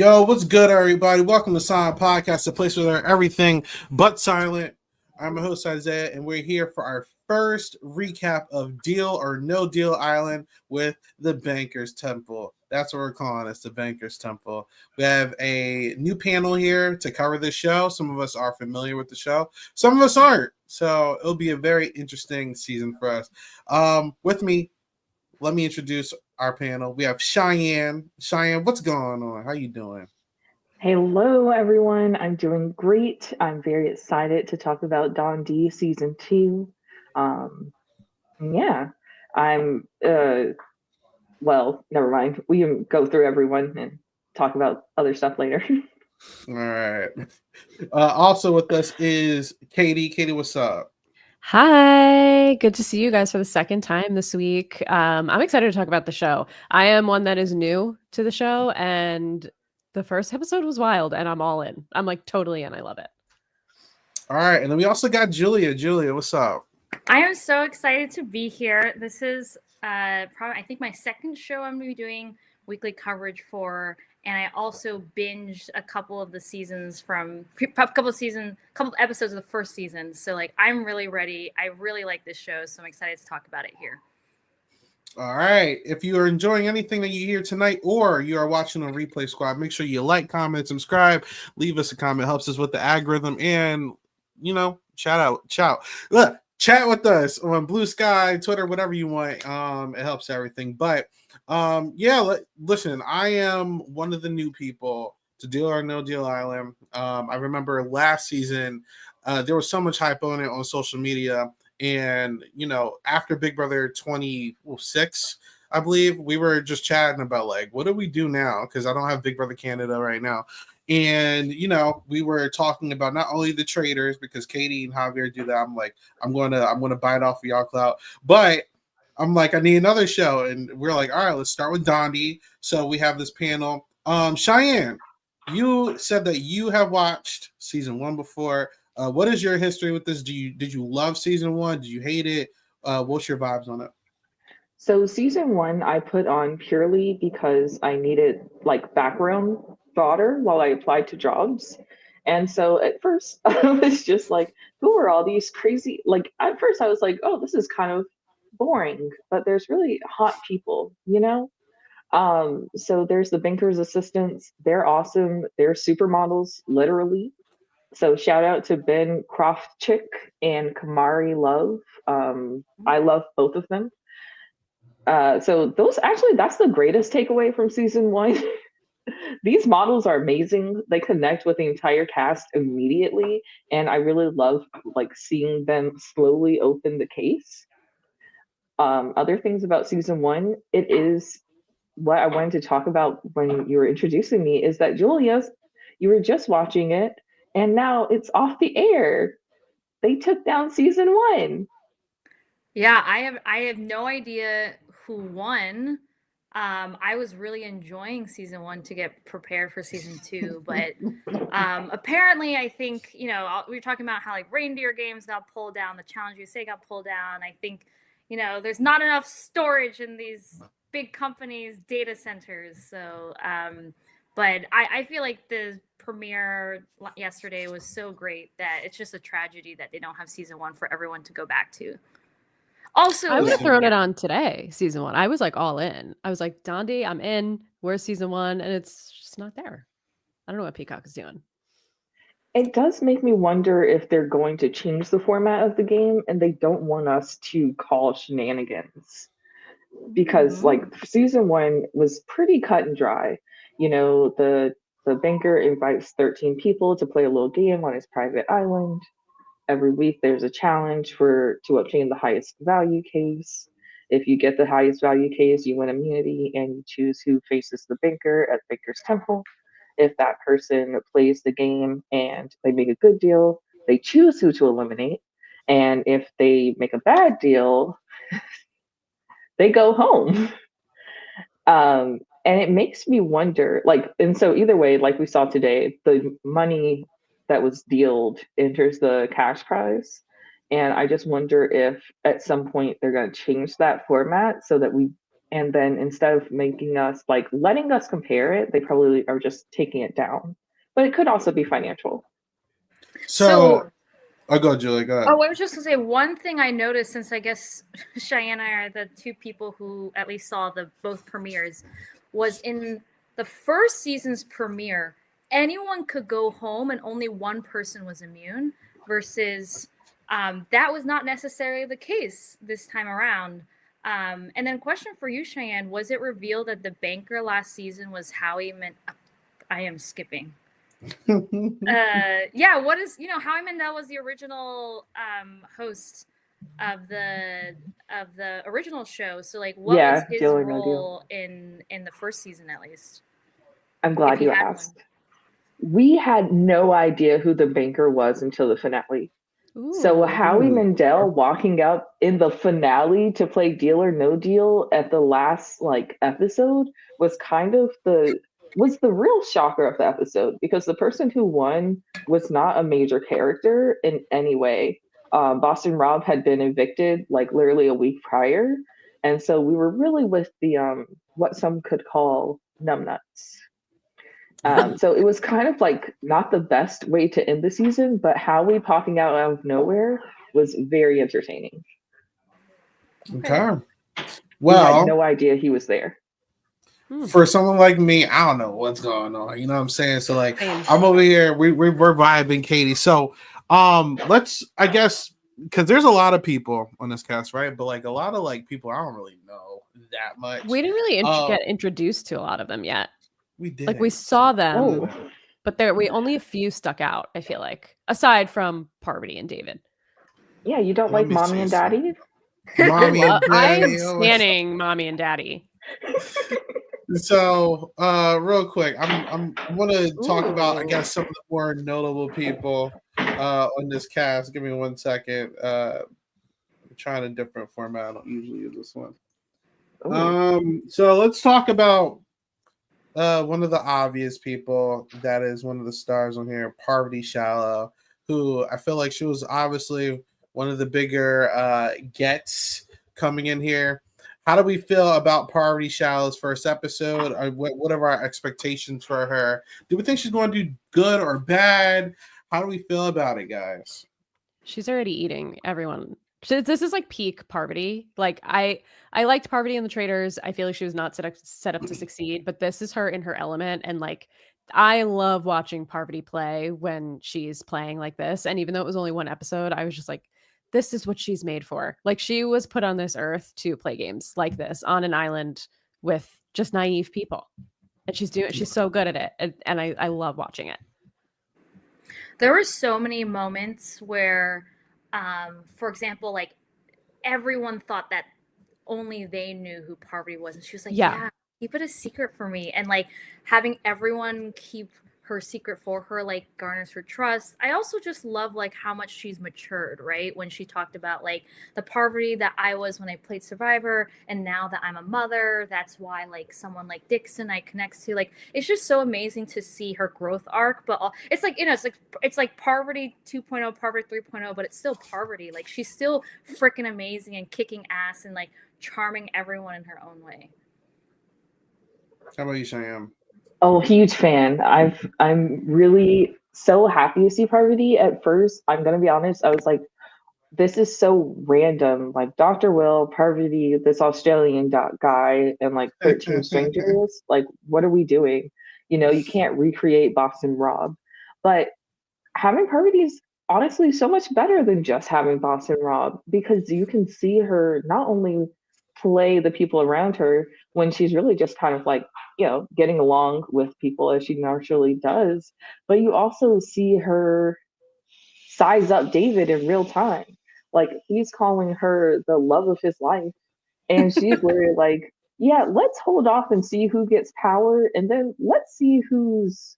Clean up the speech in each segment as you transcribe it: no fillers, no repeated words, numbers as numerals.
Yo, what's good, everybody? Welcome to Silent Podcast, the place where everything but silent. I'm the host, Isaiah, and we're here for our first recap of Deal or No Deal Island with the Banker's Temple. That's what we're calling it, the Banker's Temple. We have a new panel here to cover this show. Some of us are familiar with the show, some of us aren't. So it'll be a very interesting season for us. With me, let me introduce our panel. We have Cheyenne. Cheyenne, what's going on? How you doing? Hello, everyone. I'm doing great. I'm very excited to talk about Don D season two. Um, yeah, I'm. Well, never mind. We can go through everyone and talk about other stuff later. All right. Also with us is Katie. Katie, what's up? Hi, good to see you guys for the second time this week. I'm excited to talk about the show. I am one that is new to the show, and the first episode was wild, and I'm all in. I'm like totally in. I love it. All right, and then we also got Julia. Julia, what's up? I am so excited to be here. This is probably I think my second show I'm going to be doing weekly coverage for, and I also binged a couple of the seasons from couple episodes of the first season. So like I'm really ready. I really like this show, so I'm excited to talk about it here. All right. If you are enjoying anything that you hear tonight or you are watching on Replay Squad, make sure you like, comment, subscribe, leave us a comment. It helps us with the algorithm and, chat with us on Blue Sky, Twitter, whatever you want. It helps everything. But listen, I am one of the new people to Deal or No Deal Island. I remember last season, there was so much hype on it on social media. And, after Big Brother 26, I believe, we were just chatting about, like, what do we do now? Because I don't have Big Brother Canada right now. And, we were talking about not only the traders, because Katie and Javier do that. I'm like, I'm going to bite off of y'all clout. But I'm like, I need another show. And we're like, all right, let's start with Dondi. So we have this panel. Cheyenne, you said that you have watched season 1 before. What is your history with this? Did you love season 1? Did you hate it? What's your vibes on it? So season one, I put on purely because I needed like background fodder while I applied to jobs. And so at first I was just like, who are all these crazy? Like at first I was like, oh, this is kind of boring, but there's really hot people, you know? So there's the banker's assistants. They're awesome. They're supermodels, literally. So shout out to Ben Croftchick and Kamari Love. I love both of them. So those actually that's the greatest takeaway from season one. These models are amazing. They connect with the entire cast immediately, and I really love like seeing them slowly open the case. Other things about season one, it is what I wanted to talk about when you were introducing me is that Julia's you were just watching it and now it's off the air. They took down season one. Yeah, I have no idea who won. I was really enjoying season 1 to get prepared for season 2, but apparently I think, we were talking about how like reindeer games got pulled down, the Challenge USA got pulled down. I think, there's not enough storage in these big companies' data centers. So, but I feel like the premiere yesterday was so great that it's just a tragedy that they don't have season 1 for everyone to go back to. Also, I would have thrown it on today, season 1. I was like all in. I was like, Dondi, I'm in. Where's season 1? And it's just not there. I don't know what Peacock is doing. It does make me wonder if they're going to change the format of the game and they don't want us to call shenanigans. Because like season one was pretty cut and dry. The banker invites 13 people to play a little game on his private island. Every week there's a challenge to obtain the highest value case. If you get the highest value case, you win immunity and you choose who faces the banker at Banker's Temple. If that person plays the game and they make a good deal, they choose who to eliminate. And if they make a bad deal, they go home. And it makes me wonder, like, and so either way, like we saw today, the money that was dealed enters the cash prize. And I just wonder if at some point they're going to change that format so that we and then instead of making us like letting us compare it, they probably are just taking it down. But it could also be financial. So I'll go, Julie. Go ahead. Oh, I was just gonna say one thing I noticed, since I guess Cheyenne and I are the two people who at least saw the both premieres, was in the first season's premiere, anyone could go home and only one person was immune, versus that was not necessarily the case this time around. And then question for you, Cheyenne, was it revealed that the banker last season was Howie I am skipping. What is, Howie Mandel was the original host of the original show. So like, what was his role in the first season, at least? I'm glad you asked. We had no idea who the banker was until the finale. Ooh. So Howie Mandel walking up in the finale to play Deal or No Deal at the last episode was kind of the real shocker of the episode, because the person who won was not a major character in any way. Boston Rob had been evicted literally a week prior, and so we were really with the what some could call numbnuts. So it was kind of not the best way to end the season, but Howie popping out of nowhere was very entertaining. Okay. We had no idea he was there. For someone like me, I don't know what's going on. You know what I'm saying? So I'm over here. We're vibing, Katie. So let's, I guess, because there's a lot of people on this cast, right? But a lot of people I don't really know that much. We didn't really get introduced to a lot of them yet. We did. We saw them, but only a few stuck out, I feel like, aside from Parvati and David. Yeah, you don't like Mommy and Daddy? Mommy and Daddy. I am standing Mommy and Daddy. So, real quick, I'm want to talk about, I guess, some of the more notable people on this cast. Give me 1 second. I'm trying a different format. I don't usually use this one. So let's talk about one of the obvious people that is one of the stars on here, Parvati Shallow, who I feel like she was obviously one of the bigger gets coming in here. How do we feel about Parvati Shallow's first episode? What are our expectations for her? Do we think she's going to do good or bad? How do we feel about it, guys? She's already eating everyone. This is peak Parvati. I liked Parvati in the Traitors. I feel like she was not set up to succeed, but this is her in her element. And I love watching Parvati play when she's playing like this. And even though it was only one episode, I was just this is what she's made for. She was put on this earth to play games like this on an island with just naive people. And she's so good at it. And I love watching it. There were so many moments where, for example, everyone thought that only they knew who Parvati was. And she was yeah, keep it a secret for me. And having everyone keep her secret for her garners her trust. I also just love how much she's matured, right? When she talked about the Parvati that I was when I played Survivor, and now that I'm a mother, that's why someone like Dixon I connect to. It's just so amazing to see her growth arc. But it's it's like Parvati 2.0, Parvati 3.0, but it's still Parvati. She's still freaking amazing and kicking ass and charming everyone in her own way. How about you, Cheyenne? Oh, huge fan. I'm really so happy to see Parvati. At first, I'm gonna be honest, I was this is so random. Dr. Will, Parvati, this Australian guy, and 13 strangers. What are we doing? You can't recreate Boston Rob. But having Parvati is honestly so much better than just having Boston Rob, because you can see her not only play the people around her when she's really just kind of getting along with people as she naturally does, but you also see her size up David in real time. He's calling her the love of his life, and she's literally yeah, let's hold off and see who gets power, and then let's see who's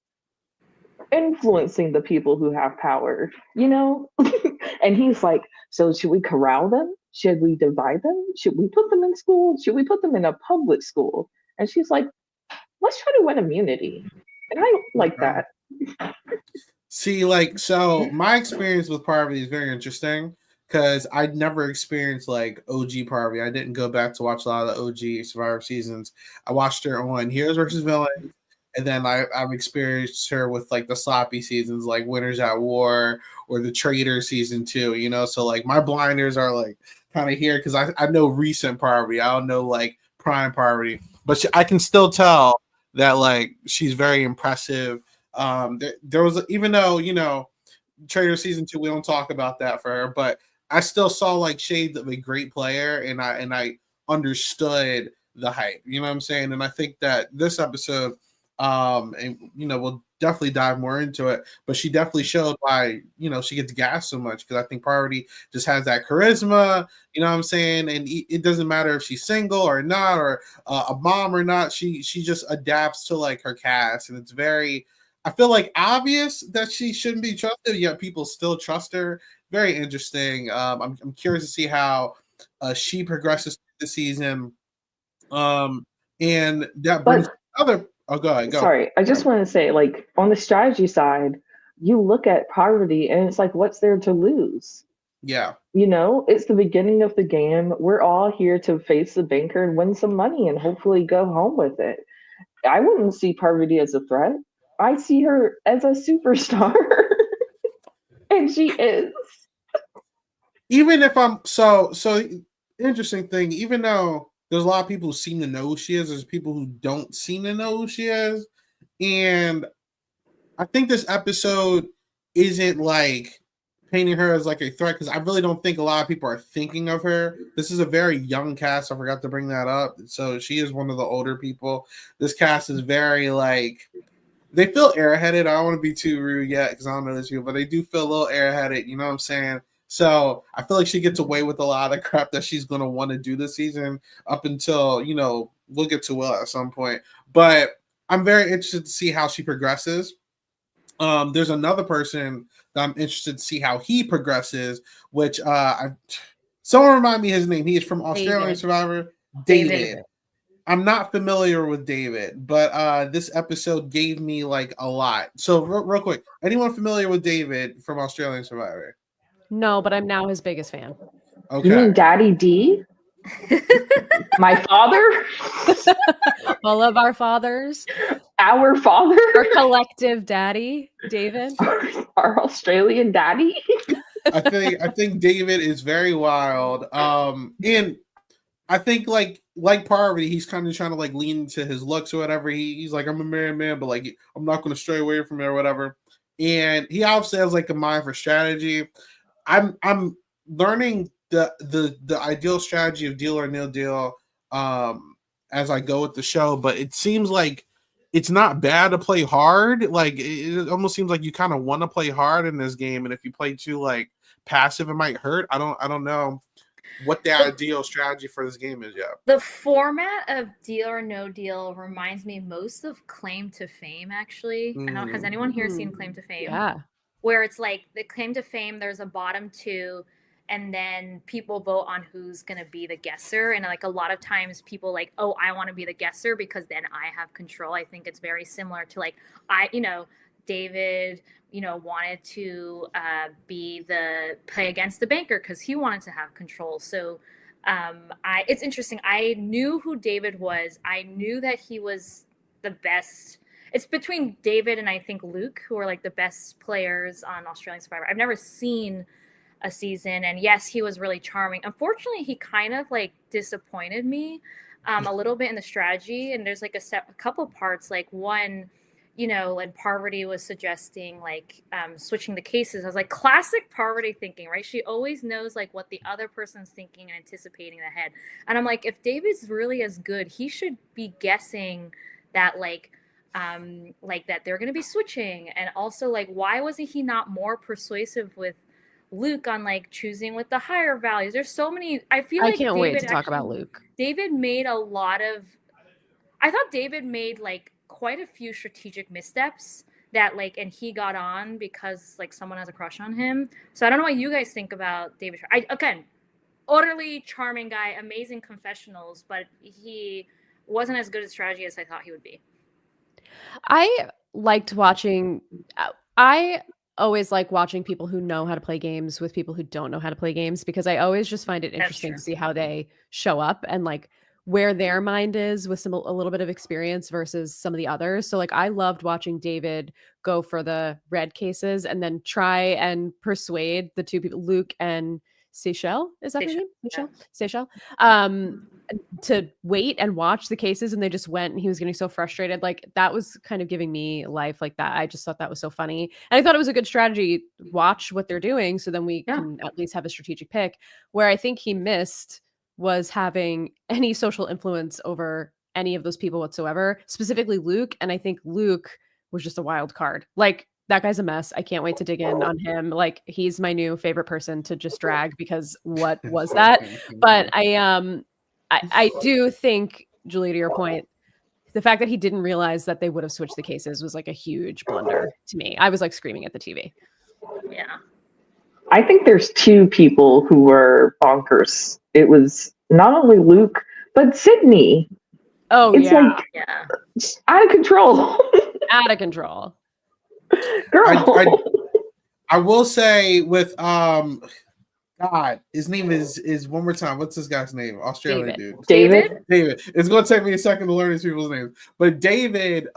influencing the people who have power, And he's so should we corral them? Should we divide them? Should we put them in school? Should we put them in a public school? And she's let's try to win immunity. And I like that. See, so my experience with Parvati is very interesting, because I'd never experienced like OG Parvati. I didn't go back to watch a lot of the OG Survivor seasons. I watched her on Heroes versus Villains, and then I've experienced her with like the sloppy seasons, like Winners at War or the Traitor season 2. You know, so like my blinders are like kind of here because I know recent Parvati. I don't know like prime Parvati, but I can still tell that like she's very impressive. There was, even though, you know, Trader season 2, we don't talk about that for her, but I still saw like shades of a great player, and I understood the hype. You know what I'm saying? And I think that this episode, and you know, we'll definitely dive more into it, but she definitely showed why, you know, she gets gassed so much, because I think Parvati just has that charisma. You know what I'm saying? And it doesn't matter if she's single or not, or a mom or not. She just adapts to like her cast, and it's very, I feel like, obvious that she shouldn't be trusted, yet people still trust her. Very interesting. I'm curious to see how she progresses this season. And that brings other. Oh, go ahead. Go. Sorry, I just want to say, like, on the strategy side, you look at Poverty and it's like, what's there to lose? Yeah. You know, it's the beginning of the game. We're all here to face the banker and win some money and hopefully go home with it. I wouldn't see Parvati as a threat. I see her as a superstar. And she is. Even if I'm so interesting thing, even though there's a lot of people who seem to know who she is, there's people who don't seem to know who she is. And I think this episode isn't like painting her as like a threat, because I really don't think a lot of people are thinking of her. This is a very young cast. I forgot to bring that up. So she is one of the older people. This cast is very like, they feel airheaded. I don't want to be too rude yet because I don't know this people, but they do feel a little airheaded. You know what I'm saying? So I feel like she gets away with a lot of crap that she's going to want to do this season up until, you know, we'll get to Will at some point. But I'm very interested to see how she progresses. There's another person that I'm interested to see how he progresses, which someone remind me his name. He is from Australian Survivor. David. I'm not familiar with David, but this episode gave me like a lot. So real quick, anyone familiar with David from Australian Survivor? No, but I'm now his biggest fan. Okay. You mean Daddy D? My father? All of our fathers. Our father? Our collective daddy, David. Our Australian daddy? I think David is very wild. And I think like Parvati, he's kind of trying to like lean into his looks or whatever. He's like, I'm a married man, but like I'm not going to stray away from it or whatever. And he obviously has like a mind for strategy. I'm learning the ideal strategy of deal or no deal as I go with the show, but it seems like it's not bad to play hard. Like it almost seems like you kind of want to play hard in this game, and if you play too like passive, it might hurt. I don't know what the ideal strategy for this game is yet. The format of Deal or No Deal reminds me most of Claim to Fame, actually. I don't, has anyone here seen Claim to Fame? Yeah. Where it's like the Claim to Fame, there's a bottom two, and then people vote on who's going to be the guesser. And like a lot of times people like, oh, I want to be the guesser because then I have control. I think it's very similar to like, David, wanted to play against the banker because he wanted to have control. So it's interesting. I knew who David was. I knew that he was the best. It's between David and I think Luke, who are like the best players on Australian Survivor. I've never seen a season, and yes, he was really charming. Unfortunately, he kind of like disappointed me a little bit in the strategy. And there's like a couple parts, like one, and Parvati was suggesting like switching the cases. I was like, classic Parvati thinking, right? She always knows like what the other person's thinking and anticipating ahead. And I'm like, if David's really as good, he should be guessing that like that they're going to be switching. And also like, why wasn't he not more persuasive with Luke on like choosing with the higher values? There's so many. I can't wait to talk about Luke. David made a lot of. I thought David made like quite a few strategic missteps that like, and he got on because like someone has a crush on him. So I don't know what you guys think about David. Again, utterly charming guy, amazing confessionals, but he wasn't as good at strategy as I thought he would be. I liked watching. I always like watching people who know how to play games with people who don't know how to play games, because I always just find it interesting true. to see how they show up and like where their mind is with a little bit of experience versus some of the others. So like I loved watching David go for the red cases and then try and persuade the two people, Luke and Seychelles. Is that their name? Seychelles. To wait and watch the cases, and they just went, and he was getting so frustrated. Like that was kind of giving me life like that. I just thought that was so funny. And I thought it was a good strategy. Watch what they're doing so then we can at least have a strategic pick. Where I think he missed was having any social influence over any of those people whatsoever, specifically Luke. And I think Luke was just a wild card. Like that guy's a mess. I can't wait to dig in on him. Like he's my new favorite person to just drag, because what was that? But I do think, Julie, to your point, the fact that he didn't realize that they would have switched the cases was like a huge blunder to me. I was like screaming at the TV. Yeah. I think there's two people who were bonkers. It was not only Luke, but Sydney. Oh, it's like out of control. Out of control. Girl. I will say with God, his name is one more time. What's this guy's name? Australian dude. David. It's gonna take me a second to learn these people's names. But David,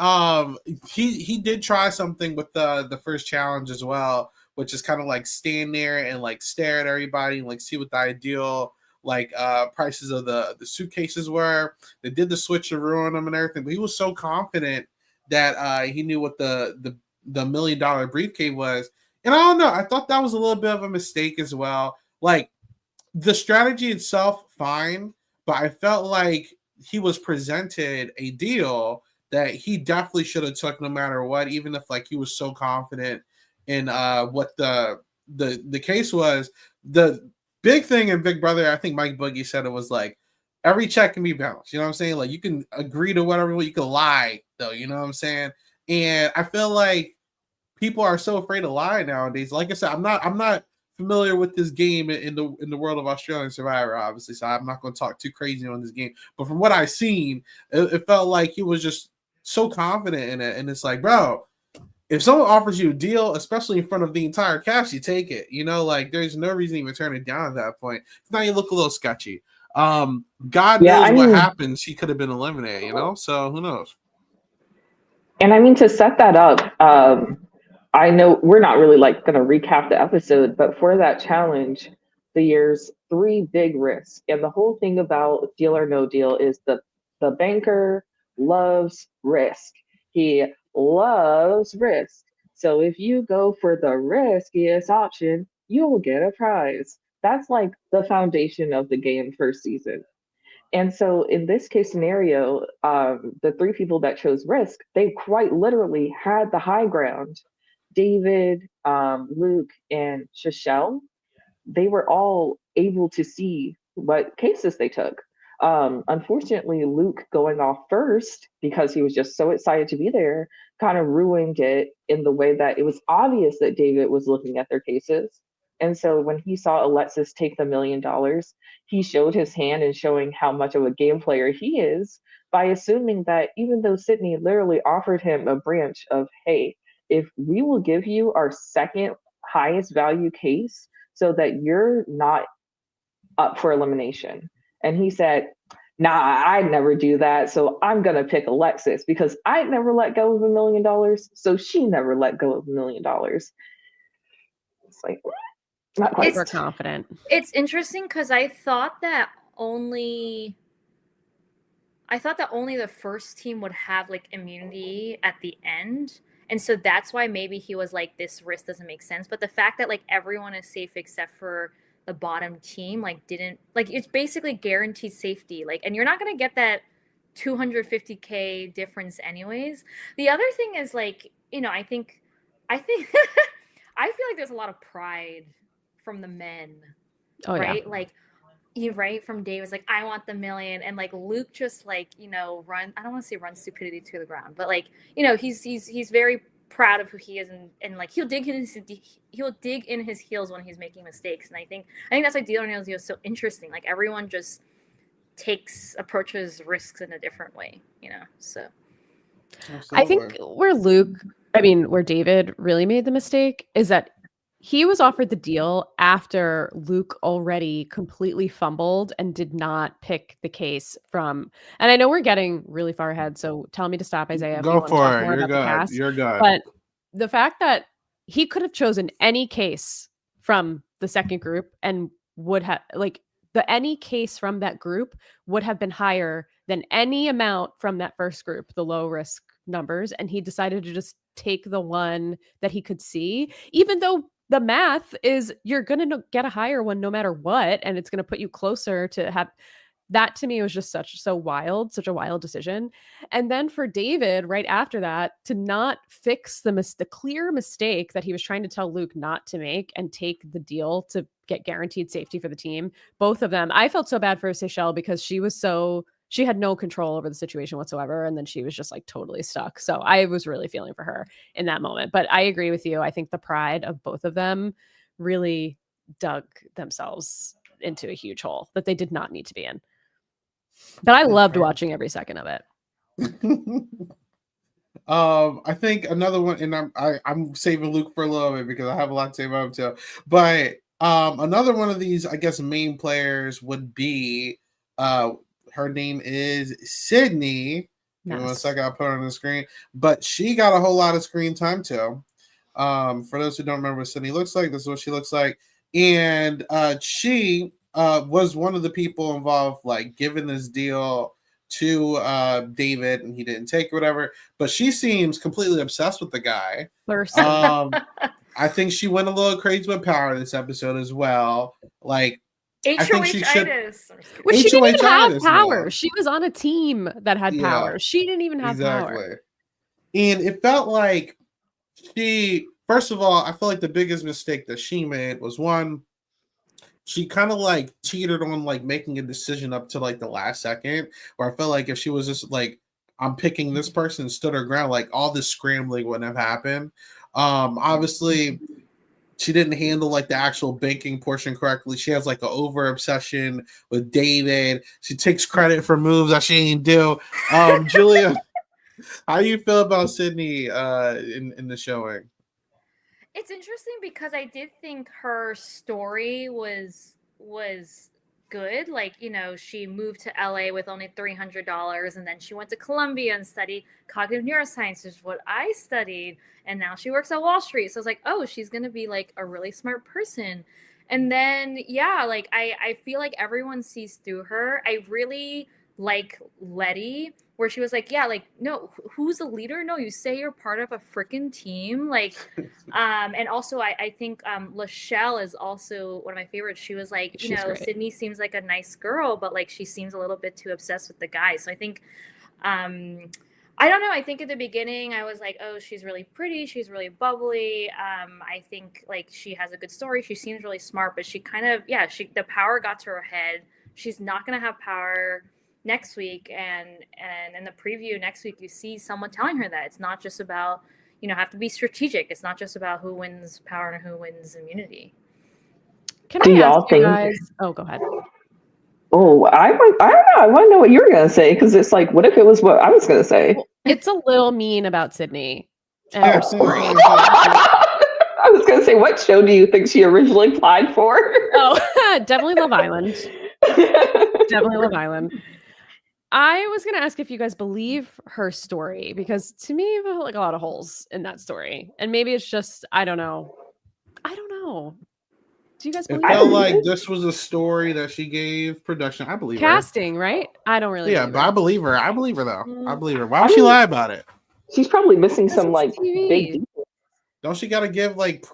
he did try something with the first challenge as well, which is kind of like stand there and like stare at everybody and like see what the ideal like prices of the suitcases were. They did the switcheroo on them and everything, but he was so confident that he knew what the $1 million briefcase was. And I don't know, I thought that was a little bit of a mistake as well. Like the strategy itself, fine, but I felt like he was presented a deal that he definitely should have took no matter what, even if like he was so confident in what the case was. The big thing in Big Brother, I think Mike Boogie said it was like every check can be balanced. You know what I'm saying? Like you can agree to whatever, you can lie though. You know what I'm saying? And I feel like people are so afraid to lie nowadays. Like I said, I'm not familiar with this game in the world of Australian Survivor, obviously, so I'm not going to talk too crazy on this game. But from what I've seen, it felt like he was just so confident in it, and it's like, bro, if someone offers you a deal, especially in front of the entire cast, you take it. You know, like there's no reason to even turn it down at that point. Now you look a little sketchy. God knows what happens. He could have been eliminated. You know, so who knows? And I mean, to set that up, I know we're not really like going to recap the episode, but for that challenge, there's 3 big risks. And the whole thing about Deal or No Deal is the banker loves risk. He loves risk. So if you go for the riskiest option, you will get a prize. That's like the foundation of the game first season. And so in this case scenario, the 3 people that chose risk, they quite literally had the high ground. David, Luke, and Shishelle, they were all able to see what cases they took. Unfortunately, Luke going off first, because he was just so excited to be there, kind of ruined it in the way that it was obvious that David was looking at their cases. And so when he saw Alexis take the $1 million, he showed his hand in showing how much of a game player he is by assuming that even though Sydney literally offered him a branch of, hey, if we will give you our second highest value case so that you're not up for elimination. And he said, nah, I'd never do that. So I'm going to pick Alexis because I'd never let go of $1 million. So she never let go of $1 million. It's like, not quite. We're confident. It's interesting because I thought that only the first team would have like immunity at the end. And so that's why maybe he was like, this risk doesn't make sense. But the fact that like everyone is safe except for the bottom team, like didn't like, it's basically guaranteed safety. Like, and you're not going to get that $250K difference anyways. The other thing is like, you know, I think I feel like there's a lot of pride from the men, right? Yeah. Like, right from David's like, I want the $1 million, and like Luke just like, you know, I don't want to say run stupidity to the ground, but like, you know, he's very proud of who he is, and like he'll dig in his heels when he's making mistakes. And I think that's why Deal or No Deal is so interesting. Like everyone just approaches risks in a different way, you know. So absolutely. I think where Luke I mean, where David really made the mistake is that he was offered the deal after Luke already completely fumbled and did not pick the case from. And I know we're getting really far ahead, so tell me to stop, Isaiah, if you Go want to talk for it. more You're about the good. cast. You're good. But the fact that he could have chosen any case from the second group and would have any case from that group would have been higher than any amount from that first group, the low risk numbers, and he decided to just take the one that he could see, even though the math is you're going to get a higher one no matter what, and it's going to put you closer to have that. To me was just such a wild decision. And then for David right after that to not fix the clear mistake that he was trying to tell Luke not to make and take the deal to get guaranteed safety for the team. Both of them, I felt so bad for Seychelle because she had no control over the situation whatsoever, and then she was just like totally stuck. So I was really feeling for her in that moment. But I agree with you. I think the pride of both of them really dug themselves into a huge hole that they did not need to be in. But I loved watching every second of it. I think another one, and I'm saving Luke for a little bit because I have a lot to say about him too. But another one of these, I guess, main players would be her name is Sydney. Give me 1 second, I'll put her on the screen. But she got a whole lot of screen time too. For those who don't remember what Sydney looks like, this is what she looks like. And she was one of the people involved, like giving this deal to David, and he didn't take it, whatever. But she seems completely obsessed with the guy. I think she went a little crazy with power this episode as well. Like, HOH-itis. Which she didn't even have power. No. She was on a team that had power. She didn't even have power. And it felt like first of all, I feel like the biggest mistake that she made was one, she kind of like teetered on like making a decision up to like the last second, where I felt like if she was just like, I'm picking this person, stood her ground, like all this scrambling wouldn't have happened. Obviously, she didn't handle like the actual banking portion correctly. She has like an over obsession with David. She takes credit for moves that she ain't do. Julia, how do you feel about Sydney in the showing? It's interesting because I did think her story was good. Like, you know, she moved to LA with only $300, and then she went to Columbia and studied cognitive neuroscience, which is what I studied, and now she works at Wall Street. So I was like, oh, she's gonna be like a really smart person. And then like I feel like everyone sees through her. I really like Letty, where she was like, yeah, like, no, who's the leader? No, you say you're part of a freaking team. Like, and also I think Lachelle is also one of my favorites. She was like, you know, great. Sydney seems like a nice girl, but like she seems a little bit too obsessed with the guy. So I think, I don't know. I think at the beginning I was like, oh, she's really pretty. She's really bubbly. I think like she has a good story. She seems really smart, but she kind of, the power got to her head. She's not going to have power next week, and in the preview next week you see someone telling her that it's not just about, you know, have to be strategic. It's not just about who wins power and who wins immunity. Can I ask you guys? Oh, go ahead. Oh, I don't know. I want to know what you're gonna say, because it's like, what if it was what I was gonna say? Well, it's a little mean about Sydney and her story. I was gonna say, what show do you think she originally applied for? Oh, definitely Love Island. Definitely Love Island. I was going to ask if you guys believe her story, because to me, I felt like a lot of holes in that story. And maybe it's just, I don't know. Do you guys believe it? Felt like this was a story that she gave production. I believe casting, right? I don't really. Yeah, but I believe her. I believe her, though. I believe her. Why would she lie about it? She's probably missing some like big details. Don't she got to give like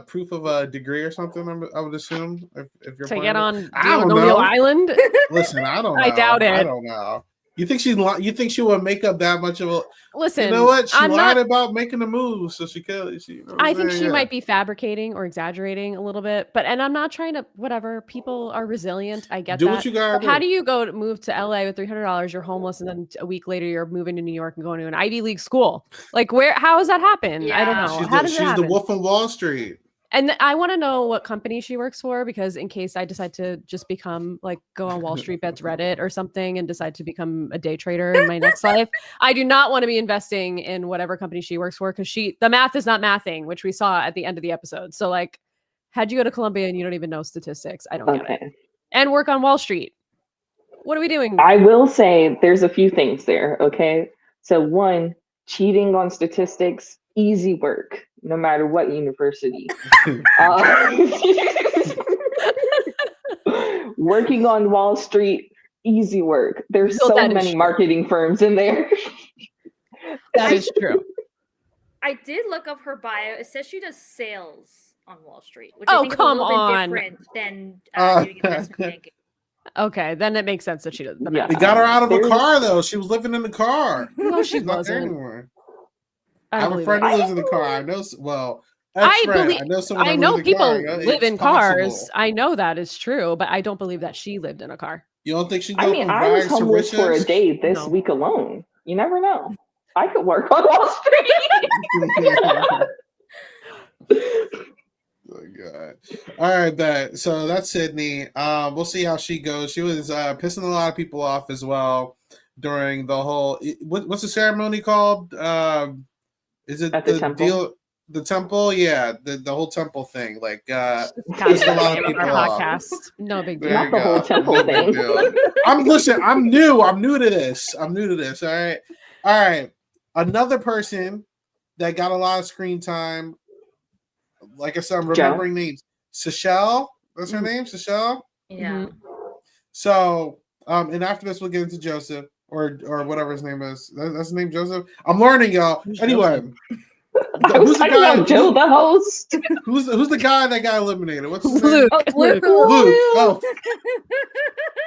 proof of a degree or something? I would assume if you're to get on Rodeo Island. Listen, I don't know. I doubt it. I don't know. You think she would make up that much of a? Listen, you know what? She lied about making the move, so she could. I think she might be fabricating or exaggerating a little bit, and I'm not trying to. Whatever. People are resilient. I get that. What you gotta do. How do you move to LA with $300? You're homeless, and then a week later you're moving to New York and going to an Ivy League school? Like, how does that happen? Yeah. I don't know. She's the Wolf of Wall Street. And I want to know what company she works for, because in case I decide to just become like go on Wall Street Bets Reddit or something and decide to become a day trader in my next life, I do not want to be investing in whatever company she works for, because the math is not mathing, which we saw at the end of the episode. So like, how'd you go to Columbia and you don't even know statistics? I don't get it. And work on Wall Street. What are we doing? I will say there's a few things there. Okay. So one, cheating on statistics, easy work, no matter what university. Working on Wall Street, easy work. There's so many marketing firms in there. That is true. I did look up her bio. It says she does sales on Wall Street, which I think is a little bit different than doing investment banking. Okay, then it makes sense that she does. They got her out of a car, though. She was living in the car. No, she not wasn't. there anymore. I have a friend who lives in the car. I know. Well, I know someone. I know people car. live in cars. I know that is true, but I don't believe that she lived in a car. You don't think she? I mean, I was homeless for a day this week alone. You never know. I could work on Wall Street. Oh God! All right, bet. So that's Sydney. We'll see how she goes. She was pissing a lot of people off as well during the whole. What's the ceremony called? Is it the temple? Deal? The temple? Yeah, the whole temple thing. Like, pissing a lot of people off. No big deal. Not the whole temple thing. I'm new. I'm new to this. All right. Another person that got a lot of screen time. Like I said, I'm remembering names. Seychelle, that's her name, Seychelle. Yeah. So, and after this, we'll get into Joseph or whatever his name is. That's his name, Joseph. I'm learning, y'all. Anyway, who's the guy? Joe, the host. Who's the guy that got eliminated? What's his Luke. name? Luke. Oh,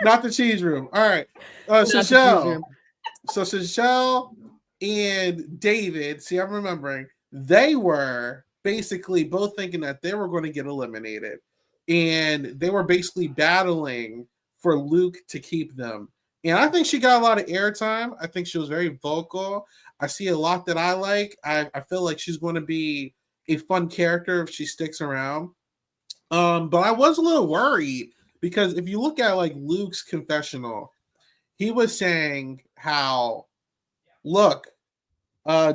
not the cheese room. All right, Seychelle. So Seychelle and David. See, I'm remembering. They were basically both thinking that they were going to get eliminated, and they were basically battling for Luke to keep them. And I think she got a lot of airtime. I think she was very vocal. I see a lot that I like. I feel like she's going to be a fun character if she sticks around. But I was a little worried because if you look at like Luke's confessional, he was saying how, look,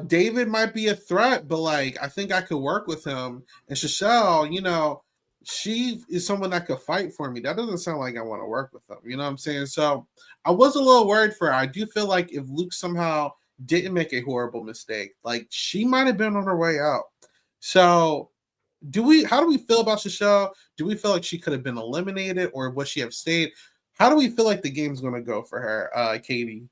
David might be a threat, but like I think I could work with him. And Seychelle, she is someone that could fight for me. That doesn't sound like I want to work with them. You know what I'm saying? So I was a little worried for her. I do feel like if Luke somehow didn't make a horrible mistake, like she might have been on her way out. So how do we feel about Seychelle? Do we feel like she could have been eliminated, or would she have stayed? How do we feel like the game's going to go for her, Katie?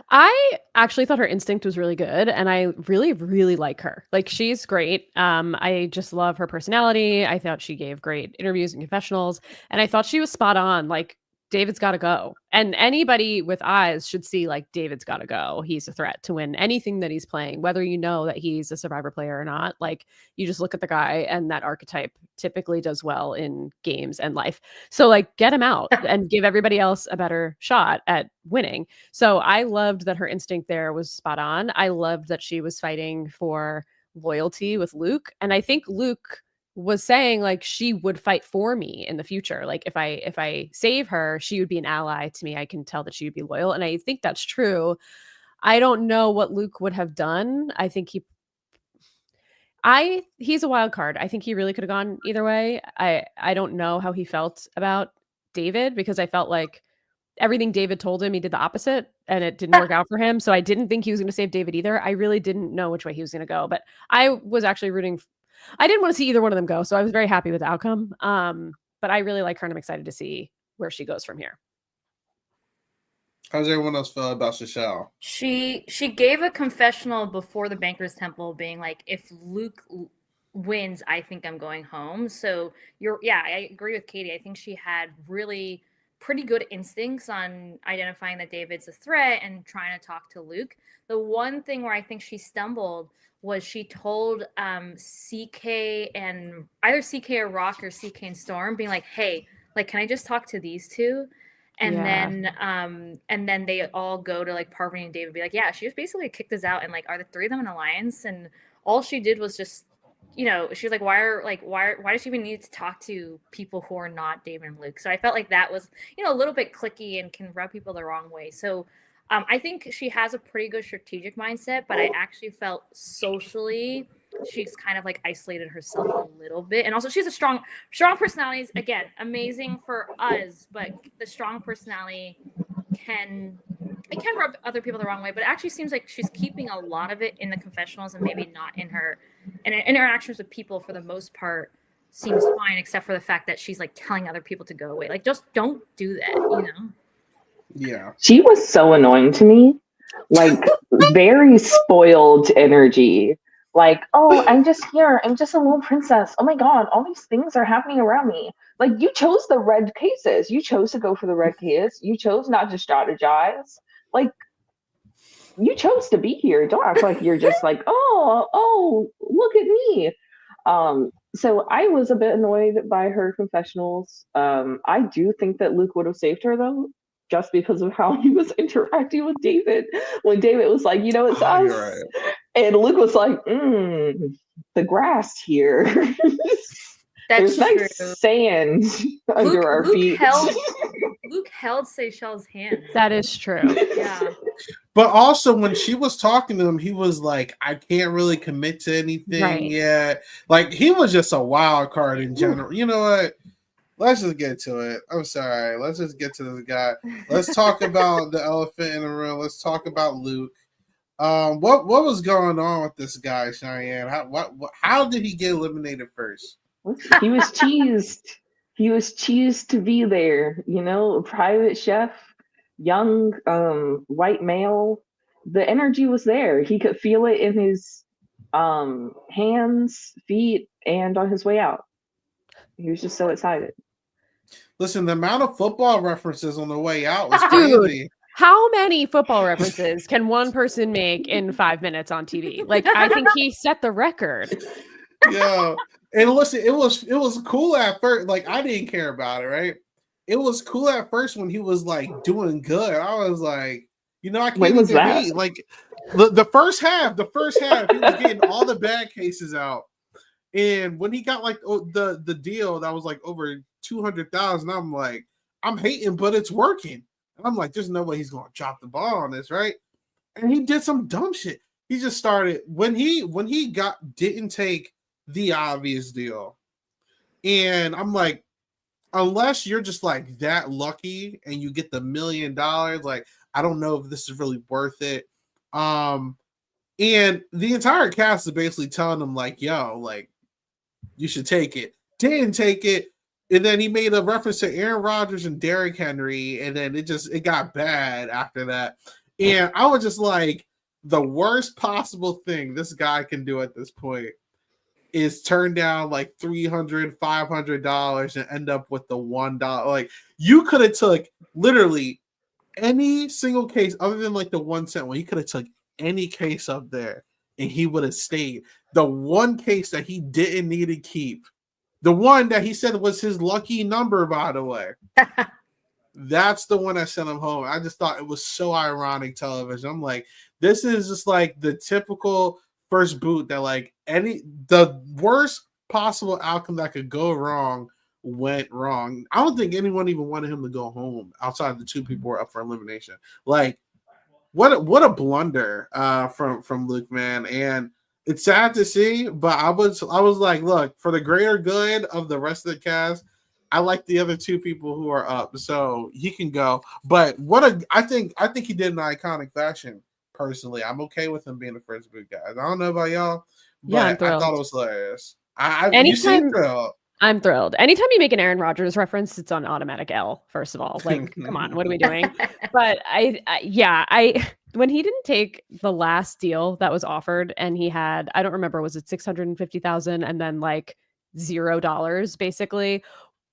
I actually thought her instinct was really good, and I really, really like her. Like, she's great. I just love her personality. I thought she gave great interviews and confessionals, and I thought she was spot on. Like, David's got to go. And anybody with eyes should see, like, David's got to go. He's a threat to win anything that he's playing, whether you know that he's a Survivor player or not. Like, you just look at the guy, and that archetype typically does well in games and life. So, like, get him out and give everybody else a better shot at winning. So I loved that her instinct there was spot on. I loved that she was fighting for loyalty with Luke. And I think Luke was saying like she would fight for me in the future. Like if I save her, she would be an ally to me. I can tell that she would be loyal. And I think that's true. I don't know what Luke would have done. I think he's a wild card. I think he really could have gone either way. I don't know how he felt about David, because I felt like everything David told him, he did the opposite, and it didn't work out for him. So I didn't think he was going to save David either. I really didn't know which way he was going to go, but I was actually rooting. I didn't want to see either one of them go, so I was very happy with the outcome. But I really like her, and I'm excited to see where she goes from here. How's everyone else feel about Seychelle? She gave a confessional before the Banker's Temple, being like, if Luke wins, I think I'm going home. So I agree with Katie. I think she had really pretty good instincts on identifying that David's a threat and trying to talk to Luke. The one thing where I think she stumbled was she told CK and either CK or Rock or CK and Storm, being like, hey, like, can I just talk to these two? And then they all go to like Parvati and David, be like, yeah, she just basically kicked us out, and like, are the three of them an alliance? And all she did was just you know, she was like, why does she even need to talk to people who are not David and Luke? So I felt like that was, you know, a little bit cliquey and can rub people the wrong way. So I think she has a pretty good strategic mindset, but I actually felt socially she's kind of like isolated herself a little bit. And also she's a strong personality. Again, amazing for us, but the strong personality can rub other people the wrong way, but it actually seems like she's keeping a lot of it in the confessionals and maybe not in her interactions with people. For the most part, seems fine, except for the fact that she's like telling other people to go away. Like, just don't do that, you know? Yeah. She was so annoying to me. Like, very spoiled energy. Like, oh, I'm just here. I'm just a little princess. Oh my God, all these things are happening around me. Like, you chose the red cases. You chose to go for the red case. You chose not to strategize. Like, you chose to be here. Don't act like you're just like, oh, look at me. So I was a bit annoyed by her confessionals. I do think that Luke would have saved her though, just because of how he was interacting with David. When David was like, you know, it's us. Right. And Luke was like, the grass here. That's There's nice true. sand under our feet. Luke held Seychelles' hand. That is true. Yeah. But also when she was talking to him, he was like, I can't really commit to anything yet. Like, he was just a wild card in general. You know what? Let's just get to it. I'm sorry. Let's just get to this guy. Let's talk about the elephant in the room. Let's talk about Luke. What was going on with this guy, Cheyenne? How did he get eliminated first? He was cheesed. He was cheesed to be there. You know, a private chef, young, white male. The energy was there. He could feel it in his hands, feet, and on his way out. He was just so excited. Listen, the amount of football references on the way out was crazy. How many football references can one person make in 5 minutes on TV? Like, I think he set the record. Yeah. And listen, it was cool at first. Like, I didn't care about it, right? It was cool at first when he was like doing good. I was like, you know, I can't even hate. Like the first half, he was getting all the bad cases out. And when he got like the deal that was like over 200,000, I'm like, I'm hating, but it's working. And I'm like, there's no way he's gonna drop the ball on this, right? And he did some dumb shit. He just started when he didn't take the obvious deal. And I'm like, unless you're just like that lucky and you get the $1 million, like, I don't know if this is really worth it. And the entire cast is basically telling him like, yo, like, you should take it. Didn't take it. And then he made a reference to Aaron Rodgers and Derrick Henry. And then it got bad after that. And I was just like, the worst possible thing this guy can do at this point is turn down like $300, $500 and end up with the $1. Like, you could have took literally any single case other than like the 1 cent one. He could have took any case up there and he would have stayed. The one case that he didn't need to keep, the one that he said was his lucky number, by the way, that's the one that sent him home. I just thought it was so ironic television. I'm like, this is just like the typical first boot that like the worst possible outcome that could go wrong went wrong. I don't think anyone even wanted him to go home outside of the two people who were up for elimination. Like, what a blunder from Luke, man. And it's sad to see, but I was like, look, for the greater good of the rest of the cast, I like the other two people who are up, so he can go. But I think he did an iconic fashion. Personally, I'm okay with him being the first boot guy. I don't know about y'all, but I thought it was hilarious. I'm thrilled. Anytime you make an Aaron Rodgers reference, it's on automatic L. First of all, like, come on, what are we doing? But when he didn't take the last deal that was offered, and he had, I don't remember, was it 650,000 and then like $0 basically?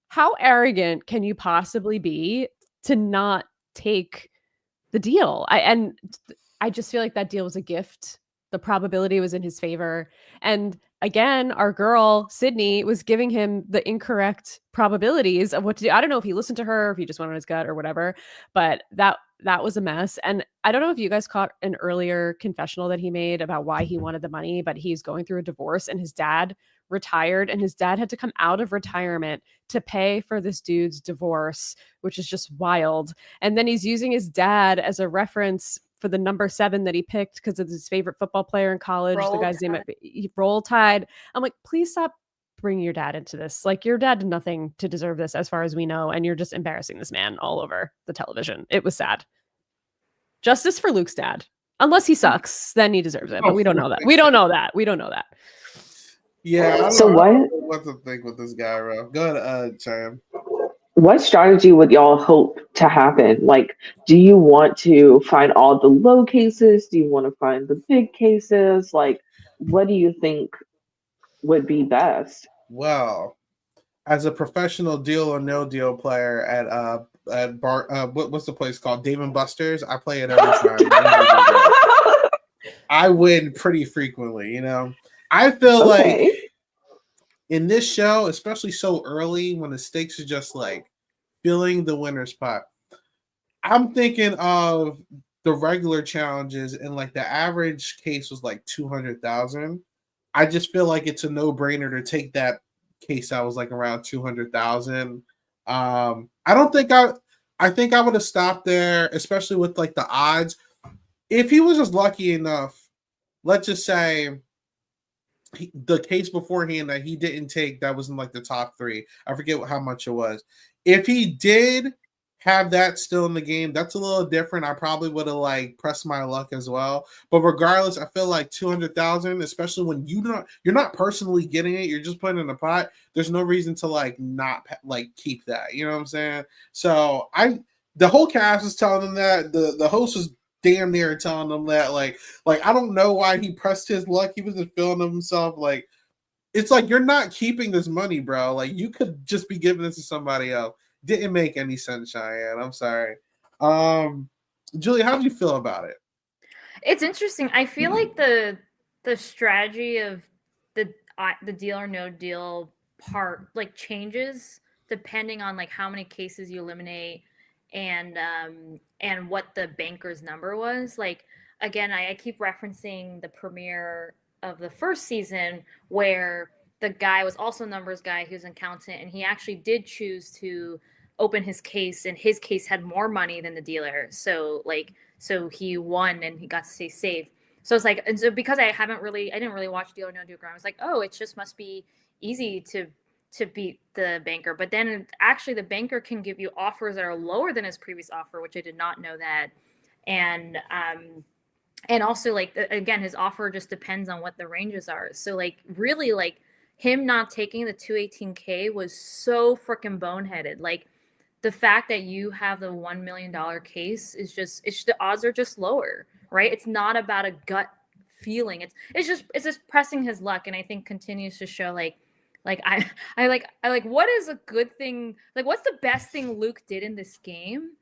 How arrogant can you possibly be to not take the deal? I just feel like that deal was a gift. The probability was in his favor. And again, our girl, Sydney, was giving him the incorrect probabilities of what to do. I don't know if he listened to her, or if he just went on his gut or whatever, but that was a mess. And I don't know if you guys caught an earlier confessional that he made about why he wanted the money, but he's going through a divorce and his dad retired, and his dad had to come out of retirement to pay for this dude's divorce, which is just wild. And then he's using his dad as a reference for the number 7 that he picked because of his favorite football player in college. Roll the guy's Tide. name, Roll Tide. I'm like, please stop bringing your dad into this. Like, your dad did nothing to deserve this as far as we know, and you're just embarrassing this man all over the television. It was sad. Justice for Luke's dad. Unless he sucks, then he deserves it. But we don't know that. We don't know that. We don't know that. Yeah. So I don't what? know what to think with this guy, bro. Go ahead, Cham. What strategy would y'all hope to happen? Like, do you want to find all the low cases? Do you want to find the big cases? Like, what do you think would be best? Well, as a professional deal or no deal player at what's the place called? Dave and Buster's. I play it every time. I win pretty frequently, you know. I feel like in this show, especially so early when the stakes are just like filling the winner's pot, I'm thinking of the regular challenges, and like the average case was like 200,000. I just feel like it's a no-brainer to take that case that was like around 200,000. I think I would have stopped there, especially with like the odds. If he was just lucky enough, let's just say the case beforehand that he didn't take, that was in like the top 3. I forget how much it was. If he did have that still in the game, that's a little different. I probably would have like pressed my luck as well. But regardless, I feel like 200,000, especially when you're not personally getting it, you're just putting it in the pot. There's no reason to like not like keep that. You know what I'm saying? So the whole cast is telling them that. The host was damn near telling them that. Like I don't know why he pressed his luck. He was just feeling himself. Like, it's like, you're not keeping this money, bro. Like, you could just be giving this to somebody else. Didn't make any sense, Cheyenne. I'm sorry. Julie, how did you feel about it? It's interesting. I feel like the strategy of the deal or no deal part like changes depending on like how many cases you eliminate and what the banker's number was. Like, again, I keep referencing the premiere of the first season where the guy was also a numbers guy. He was an accountant, and he actually did choose to open his case, and his case had more money than the dealer. So he won and he got to stay safe. So it's like, and so because I didn't really watch Deal or No Deal Ground, I was like, oh, it just must be easy to beat the banker. But then actually the banker can give you offers that are lower than his previous offer, which I did not know that. And also, like, again, his offer just depends on what the ranges are. So like, really, like, him not taking the 218K was so freaking boneheaded. Like, the fact that you have the $1 million case is just the odds are just lower, right? It's not about a gut feeling. It's just pressing his luck, and I think continues to show like I like what is a good thing, like what's the best thing Luke did in this game.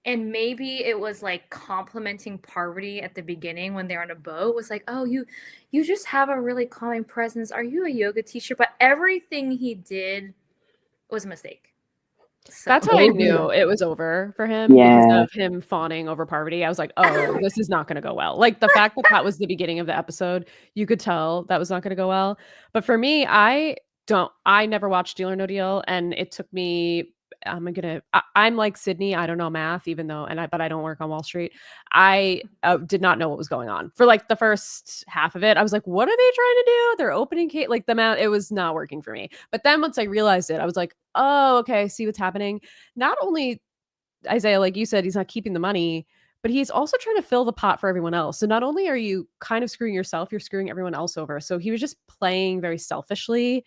And maybe it was like complimenting Parvati at the beginning when they're on a boat. It was like, oh, you just have a really calming presence. Are you a yoga teacher? But everything he did was a mistake. So. That's how I knew it was over for him, because of him fawning over Parvati. I was like, oh, this is not going to go well. Like, the fact that was the beginning of the episode, you could tell that was not going to go well. But for me, I never watched Deal or No Deal, and it took me, I'm like Sydney. I don't know math, but I don't work on Wall Street. I did not know what was going on for like the first half of it. I was like, what are they trying to do? They're opening case, like the math. It was not working for me. But then once I realized it, I was like, oh, okay, I see what's happening. Not only Isaiah, like you said, he's not keeping the money, but he's also trying to fill the pot for everyone else. So not only are you kind of screwing yourself, you're screwing everyone else over. So he was just playing very selfishly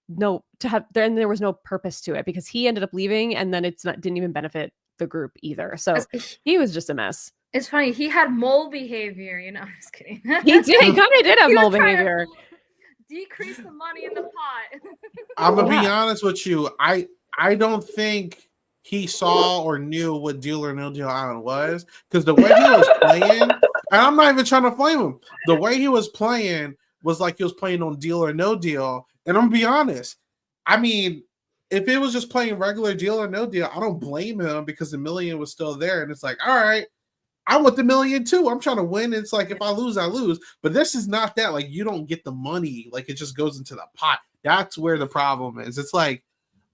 then there was no purpose to it, because he ended up leaving, and then didn't even benefit the group either. So he was just a mess. It's funny, he had mole behavior, I'm just kidding. He kind of did have mole behavior. Decrease the money in the pot. I'm gonna be honest with you. I don't think he saw or knew what Deal or No Deal Island was, because the way he was playing, and I'm not even trying to blame him, the way he was playing was like he was playing on Deal or No Deal. And I'm gonna be honest. I mean, if it was just playing regular Deal or No Deal, I don't blame him, because the million was still there. And it's like, all right, I want the million too. I'm trying to win. It's like if I lose, I lose. But this is not that. Like you don't get the money. Like it just goes into the pot. That's where the problem is. It's like,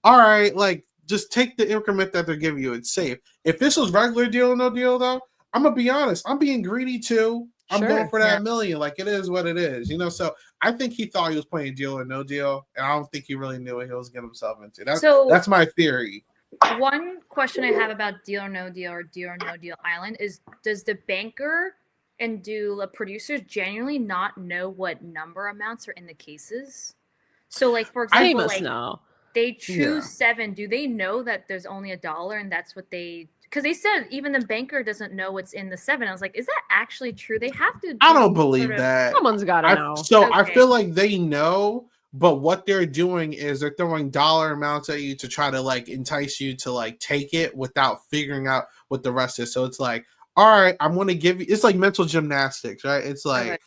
all right, like just take the increment that they're giving you. It's safe. If this was regular Deal or No Deal, though, I'm gonna be honest. I'm being greedy too. I'm going for that million. Like it is what it is, you know. So I think he thought he was playing Deal or No Deal, and I don't think he really knew what he was getting himself into. That's my theory. One question I have about Deal or No Deal or Deal or No Deal Island is: does the banker and do the producers genuinely not know what number amounts are in the cases? So, like for example, they choose 7. Do they know that there's only $1 and that's what they? Because they said even the banker doesn't know what's in the 7. I was like, is that actually true? They have to. I don't believe that. Someone's got to know. So I feel like they know, but what they're doing is they're throwing dollar amounts at you to try to like entice you to like take it without figuring out what the rest is. So it's like, all right, I'm going to give you. It's like mental gymnastics, right? It's like.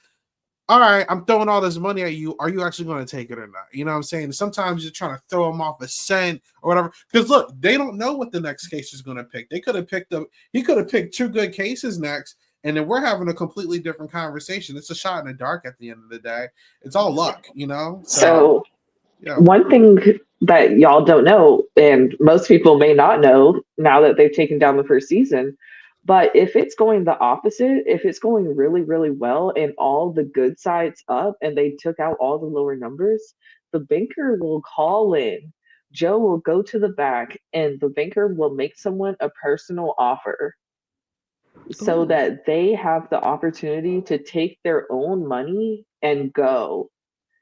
All right, I'm throwing all this money at you. Are you actually going to take it or not? You know what I'm saying? Sometimes you're trying to throw them off a cent or whatever. Because look, they don't know what the next case is going to pick. They could have picked up. He could have picked 2 good cases next, and then we're having a completely different conversation. It's a shot in the dark at the end of the day. It's all luck, you know. So one thing that y'all don't know, and most people may not know now that they've taken down the first season. But if it's going the opposite, if it's going really, really well and all the good sides up and they took out all the lower numbers, the banker will call in. Joe will go to the back and the banker will make someone a personal offer so that they have the opportunity to take their own money and go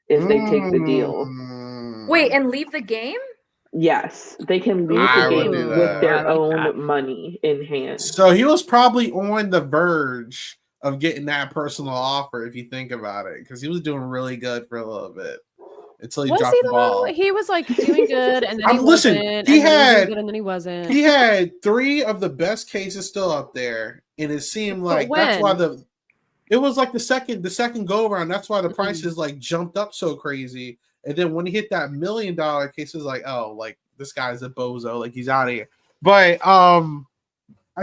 if they take the deal. Wait, and leave the game? Yes, they can leave the game with their own money in hand. So he was probably on the verge of getting that personal offer, if you think about it, because he was doing really good for a little bit until he dropped the ball. He was like doing good, and then he wasn't. He wasn't. He had 3 of the best cases still up there, and it seemed like that's why it was like the second go around. That's why the prices like jumped up so crazy. And then when he hit that $1 million case, it was like, oh, like this guy's a bozo, like he's out of here. But I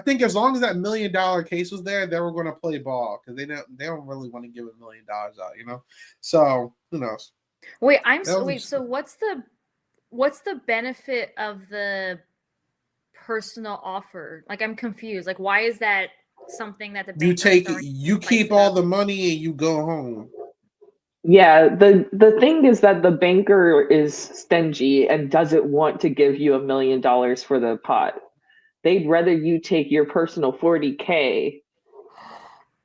think as long as that $1 million case was there, they were going to play ball because they don't really want to give $1 million out, you know. So who knows? Wait, So what's the benefit of the personal offer? Like I'm confused. Like why is that something that you keep all the money and you go home? Yeah, the thing is that the banker is stingy and doesn't want to give you $1 million for the pot. They'd rather you take your personal $40K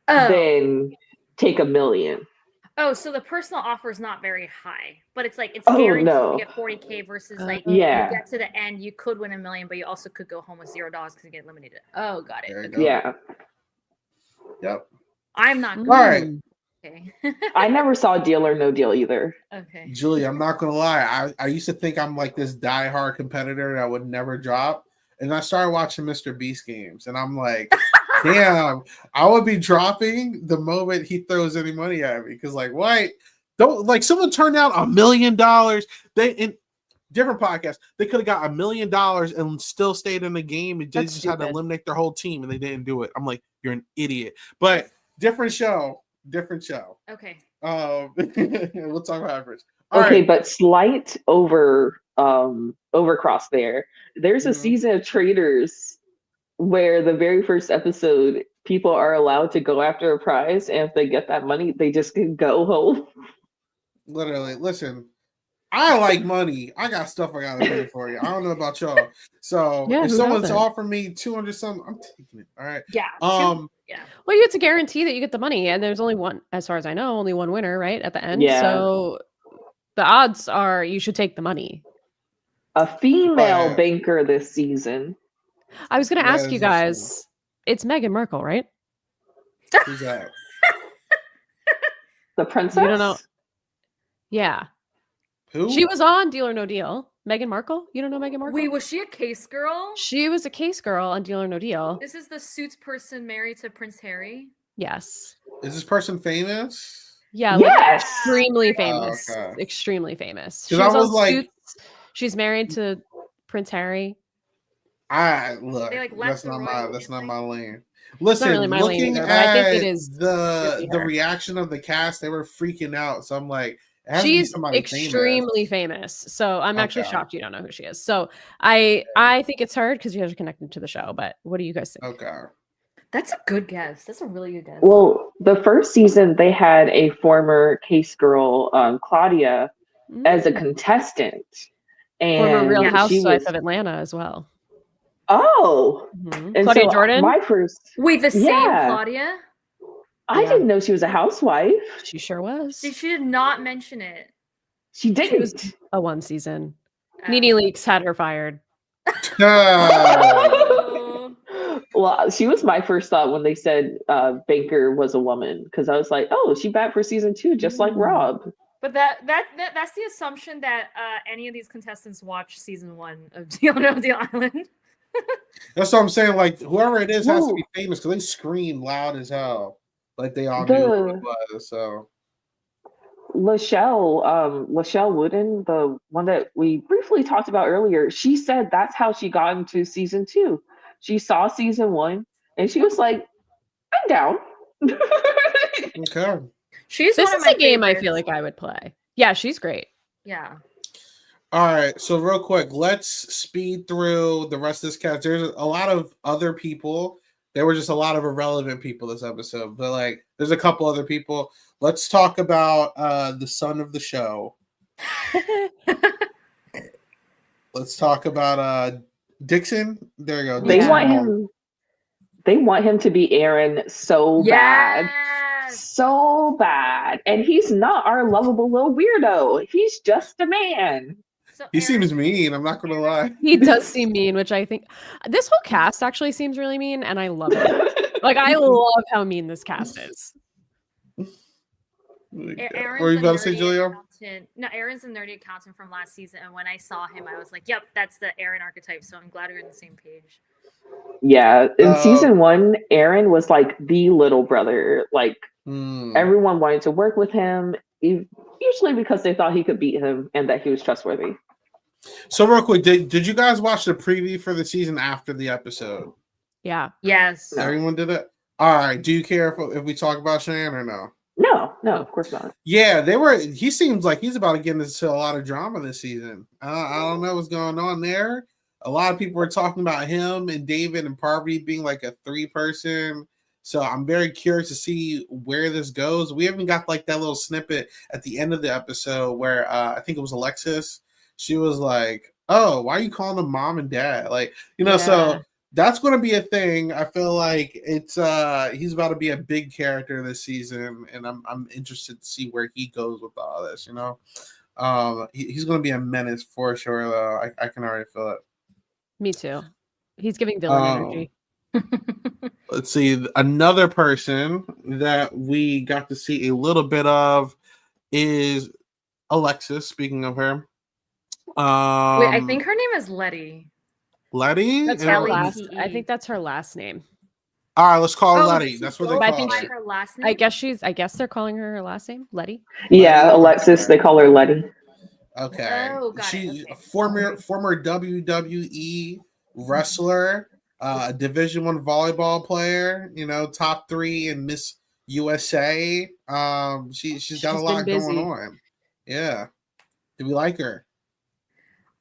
than take $1 million. Oh, so the personal offer is not very high, but it's like it's guaranteed to get $40K versus like you get to the end, you could win $1 million, but you also could go home with $0 because you get eliminated. Oh, got it. Okay. Yeah. Yep. I'm not. All right. Okay. I never saw Deal or No Deal either. Okay. Julie, I'm not gonna lie. I used to think I'm like this diehard competitor that would never drop. And I started watching Mr. Beast games, and I'm like, damn, I would be dropping the moment he throws any money at me. Because like, why don't like someone turned out $1 million? They in different podcasts, they could have got $1 million and still stayed in the game, and they just had to eliminate their whole team, and they didn't do it. I'm like, you're an idiot. But different show. Okay. We'll talk about average. But slight overcross there. There's a season of Traitors where the very first episode, people are allowed to go after a prize, and if they get that money, they just can go home. Literally, listen. I like money. I got stuff I gotta pay for you. I don't know about y'all. So if someone's offering me 200 something, I'm taking it. All right. Yeah. Yeah. Well, you have to guarantee that you get the money, and there's only one, as far as I know, only one winner, right? At the end. Yeah. So the odds are you should take the money. A female banker this season. I was going to ask you guys. It's Meghan Markle, right? Who's that? The princess? You don't know. Yeah. Who? She was on Deal or No Deal. Meghan Markle? You don't know Meghan Markle? Wait, was she a case girl? She was a case girl on Deal or No Deal. This is the Suits person married to Prince Harry? Yes. Is this person famous? Yeah, yes! Extremely famous. Oh, okay. Extremely famous. Because I was like... Suits. She's married to Prince Harry. Look, They, like, that's not my lane. Listen, really my lane looking either, but I think it at is the her. reaction of the cast, they were freaking out. So I'm like, it has to be She's somebody extremely famous. So I'm actually Okay. shocked you don't know who she is. So I think it's her because you guys are connected to the show. But what do you guys think? Okay. That's a good guess. That's a really good guess. Well, the first season they had a former case girl, Claudia, as a contestant, Former and Real she Housewife was of Atlanta as well. oh, and Claudia so Jordan. my first Wait, the same Yeah. Claudia? I Yeah. didn't know she was a housewife. She sure was. See, she did not mention it. She She was didn't. a one season. Oh. Nene Leakes had her fired. Oh. Well, she was my first thought when they said Baker was a woman, because I was like, oh, she back for season 2, just like Rob. But that's the assumption that any of these contestants watch season 1 of Deal or No Deal Island. That's what I'm saying. Like, whoever it is has to Whoa. be famous because they scream loud as hell. Like, they all The- knew who it was. So, Lachelle Wooden, the one that we briefly talked about earlier, she said that's how she got into season 2. She saw season 1 and she was like, I'm down. okay. She's This one of is my a game I favorites. feel like I would play. Yeah, she's great. Yeah. All right. So, real quick, let's speed through the rest of this cast. There's a lot of other people. There were just a lot of irrelevant people this episode, but like, there's a couple other people. Let's talk about the son of the show. Let's talk about Dixon. There you go. They Dixon want Hall. him. They want him to be Aaron so bad. Yes. So bad. And he's not our lovable little weirdo. He's just a man. So He Aaron- seems mean. I'm not gonna lie. He does seem mean, which I think this whole cast actually seems really mean, and I love it. Like, I love how mean this cast is. Aaron's What were you the about to say, nerdy Julio? accountant. No, Aaron's a nerdy accountant from last season, and when I saw him, I was like, "Yep, that's the Aaron archetype." So I'm glad we're on the same page. Yeah. In season 1, Aaron was like the little brother. Like, everyone wanted to work with him, usually because they thought he could beat him and that he was trustworthy. So real quick, did you guys watch the preview for the season after the episode? Yeah. Yes. No. Everyone did it? All right. Do you care if we talk about Cheyenne or no? No, of course not. Yeah, he seems like he's about to get into a lot of drama this season. I don't know what's going on there. A lot of people are talking about him and David and Parvati being like a 3-person. So I'm very curious to see where this goes. We haven't got like that little snippet at the end of the episode where I think it was Alexis. She was like, "Oh, why are you calling them mom and dad?" Like, so that's going to be a thing. I feel like it's he's about to be a big character this season, and I'm interested to see where he goes with all this. He's going to be a menace for sure, though. I can already feel it. Me too. He's giving villain energy. Let's see. Another person that we got to see a little bit of is Alexis. Speaking of her, Wait, I think her name is Letty. Letty. That's her last. I think that's her last name. All right, let's call her Letty. That's what they I call think her. Her last name. I guess they're calling her last name, Letty. Yeah, Letty? Alexis, they call her Letty. Okay. Oh, got it. She's Okay. a former WWE wrestler, Division 1 volleyball player, top 3 in Miss USA. She's got a lot going on. Yeah. Do we like her?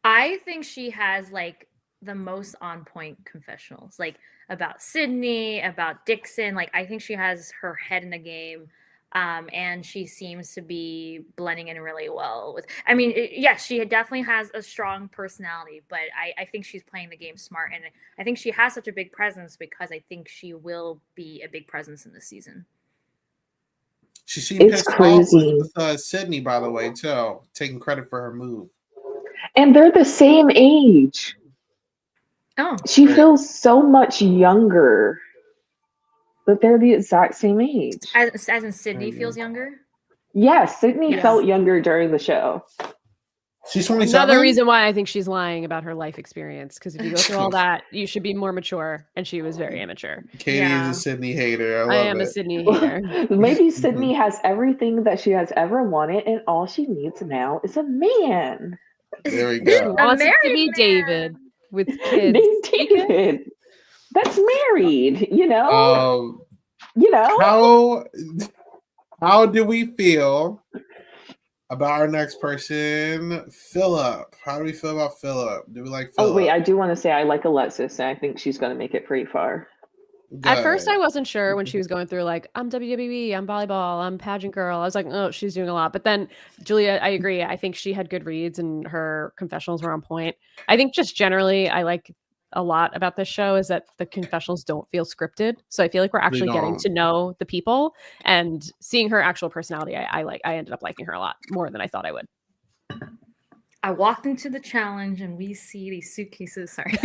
I think she has like the most on point confessionals, like about Sydney, about Dixon. Like, I think she has her head in the game. And she seems to be blending in really well with, yes, she definitely has a strong personality, but I think she's playing the game smart. And I think she has such a big presence because I think she will be a big presence in this season. She seemed pissed off with Sydney, by the way, too, taking credit for her move. And they're the same age. Oh, she feels so much younger. But they're the exact same age. As in Sydney feels younger? Yes, Sydney felt younger during the show. She's 27? Another reason why I think she's lying about her life experience, because if you go through all that, you should be more mature, and she was very immature. Katie is a Sydney hater. I am a Sydney hater. Maybe Sydney has everything that she has ever wanted, and all she needs now is a man. There we go. Wants it to be David with kids. David. that's married, you know? Um, how do we feel about our next person, Philip? How do we feel about Philip? Do we like Philip? Oh wait, I do want to say I like Alexis, and I think she's going to make it pretty far. At first, I wasn't sure when she was going through like, I'm WWE, I'm volleyball, I'm pageant girl. I was like, oh, she's doing a lot. But then, Julia, I agree. I think she had good reads and her confessionals were on point. I think just generally, I like a lot about this show is that the confessionals don't feel scripted. So I feel like we're actually getting to know the people and seeing her actual personality. I ended up liking her a lot more than I thought I would. I walked into the challenge and we see these suitcases. Sorry.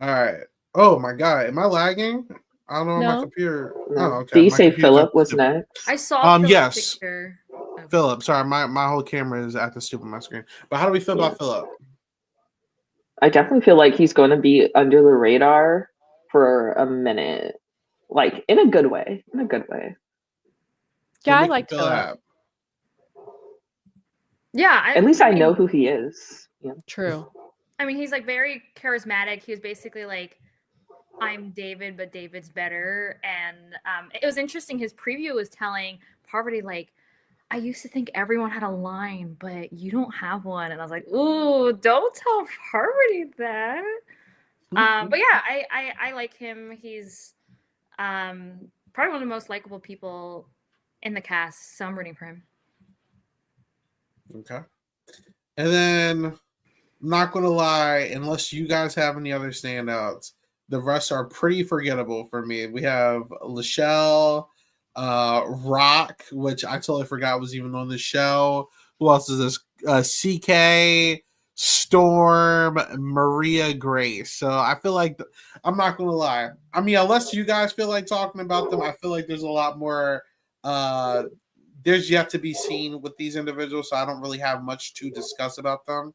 All right. Oh my god, am I lagging? I don't know No. my computer. No. Oh, okay. Did you My say computer's Philip at was stupid- next? I saw Philip's yes. picture. Oh. Philip. Sorry, my whole camera is at the stupid on my screen. But how do we feel about Philip? I definitely feel like he's going to be under the radar for a minute, like in a good way. In a good way. Yeah, I What makes liked you feel Philip. that? Yeah. At least I mean, know who he is. Yeah. True. I mean, he's like very charismatic. He was basically like, I'm David, but David's better. And it was interesting. His preview was telling Parvati, like, I used to think everyone had a line, but you don't have one. And I was like, ooh, don't tell Parvati that. But yeah, I like him. He's probably one of the most likable people in the cast. So I'm rooting for him. Okay. And then, I'm not gonna lie, unless you guys have any other standouts, the rest are pretty forgettable for me. We have Lachelle, Rock, which I totally forgot was even on the show. Who else is this? CK, Storm, Maria Grace. So I feel like I'm not gonna lie. I mean, unless you guys feel like talking about them, I feel like there's a lot more. There's yet to be seen with these individuals, so I don't really have much to discuss about them.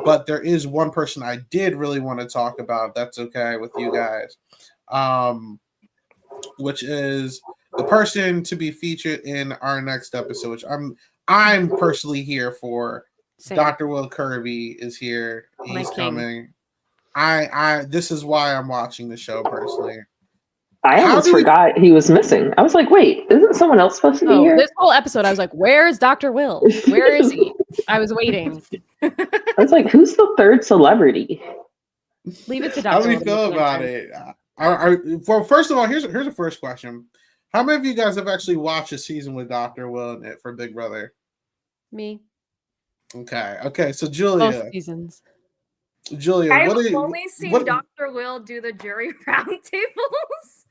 But there is one person I did really want to talk about. If that's okay with you guys, which is the person to be featured in our next episode. Which I'm personally here for. Same. Dr. Will Kirby is here. He's My king. coming. This is why I'm watching the show personally. I almost forgot he was missing. I was like, wait, isn't someone else supposed to be here? This whole episode, I was like, where is Dr. Will? Where is he? I was waiting. I was like, who's the third celebrity? Leave it to Dr. How do you Will. feel about it? Well, first of all, here's the first question. How many of you guys have actually watched a season with Dr. Will in it for Big Brother? Me. Okay. So Julia, Both seasons. I've only seen Dr. Will do the jury roundtables.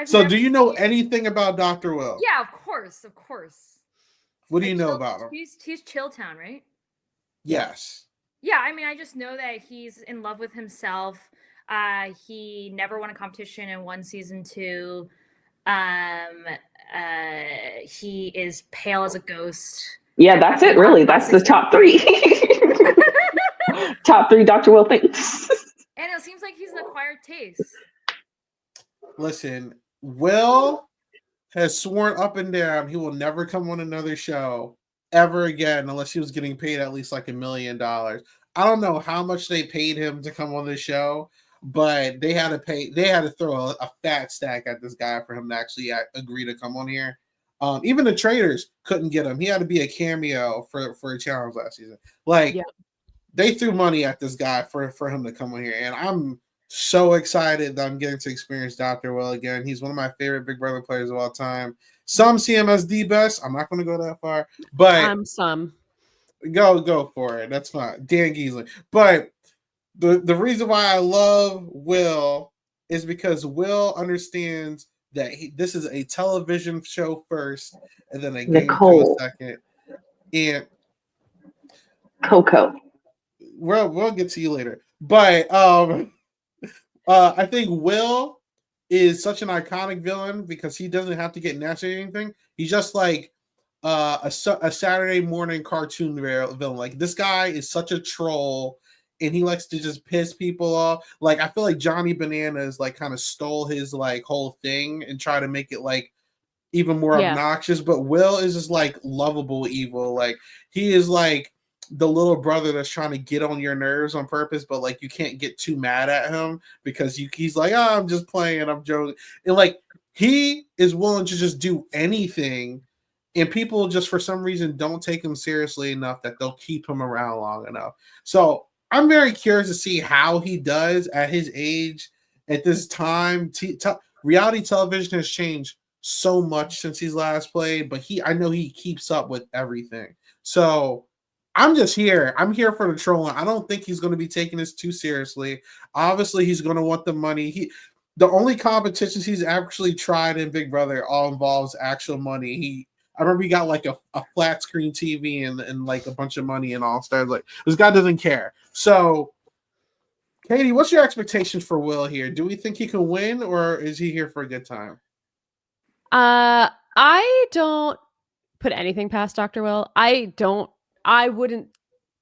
So do you know anything about Dr. Will? Yeah, of course. What do you know about him? He's Chilltown, right? Yes. Yeah, I mean, I just know that he's in love with himself. He never won a competition and won season 2. He is pale as a ghost. Yeah, that's it, really. That's the top 3. Top 3 Dr. Will things. And it seems like he's an acquired taste. Listen, Will has sworn up and down he will never come on another show ever again unless he was getting paid at least like $1 million. I don't know how much they paid him to come on the show, but they had to throw a fat stack at this guy for him to actually agree to come on here. Even the traders couldn't get him. He had to be a cameo for a challenge last season. They threw money at this guy for him to come on here, and I'm so excited that I'm getting to experience Dr. Will again. He's one of my favorite Big Brother players of all time. Some see him as the best. I'm not going to go that far, but some go for it. That's fine. Dan Giesling. But the reason why I love Will is because Will understands that this is a television show first, and then a game show second. And Coco. We'll get to you later. But I think Will is such an iconic villain because he doesn't have to get nasty or anything. He's just like a Saturday morning cartoon villain. Like, this guy is such a troll, and he likes to just piss people off. Like, I feel like Johnny Bananas like kind of stole his like whole thing and try to make it like even more obnoxious. But Will is just like lovable evil. Like, he is like the little brother that's trying to get on your nerves on purpose, but like you can't get too mad at him because he's like, oh, I'm just playing, I'm joking. And like he is willing to just do anything, and people just for some reason don't take him seriously enough that they'll keep him around long enough. So I'm very curious to see how he does at his age at this time. Reality television has changed so much since he's last played, but I know he keeps up with everything. So I'm just here. I'm here for the trolling. I don't think he's going to be taking this too seriously. Obviously, he's going to want the money. The only competitions he's actually tried in Big Brother all involves actual money. I remember he got like a flat screen TV and like a bunch of money and All Stars. Like this guy doesn't care. So, Katie, what's your expectations for Will here? Do we think he can win, or is he here for a good time? I don't put anything past Dr. Will. I wouldn't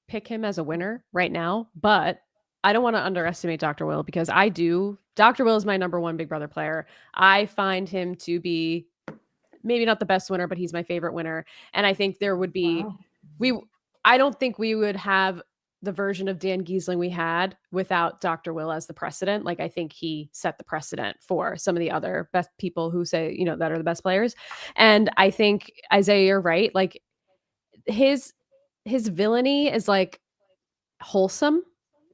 pick him as a winner right now, but I don't want to underestimate Dr. Will because I do. Dr. Will is my number one Big Brother player. I find him to be maybe not the best winner, but he's my favorite winner. And I think there would be, I don't think we would have the version of Dan Giesling we had without Dr. Will as the precedent. Like I think he set the precedent for some of the other best people who say, that are the best players. And I think, Isaiah, you're right. Like his villainy is like wholesome.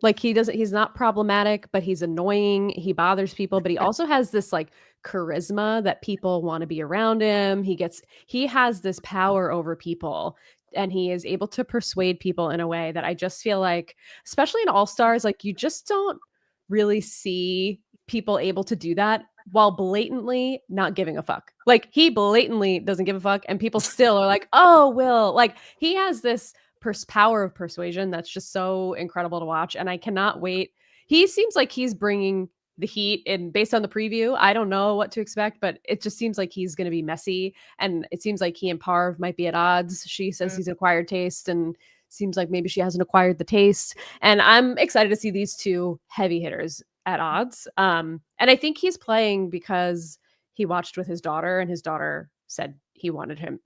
Like he's not problematic, but he's annoying. He bothers people, but he also has this like charisma that people want to be around him. He has this power over people, and he is able to persuade people in a way that I just feel like, especially in All Stars, like you just don't really see people able to do that while blatantly not giving a fuck. Like he blatantly doesn't give a fuck, and people still are like, oh, Will. Like he has this power of persuasion that's just so incredible to watch, and I cannot wait. He seems like he's bringing the heat, and based on the preview, I don't know what to expect, but it just seems like he's going to be messy, and it seems like he and Parv might be at odds. She says he's an acquired taste, and seems like maybe she hasn't acquired the taste, and I'm excited to see these two heavy hitters at odds. And I think he's playing because he watched with his daughter, and his daughter said she wanted him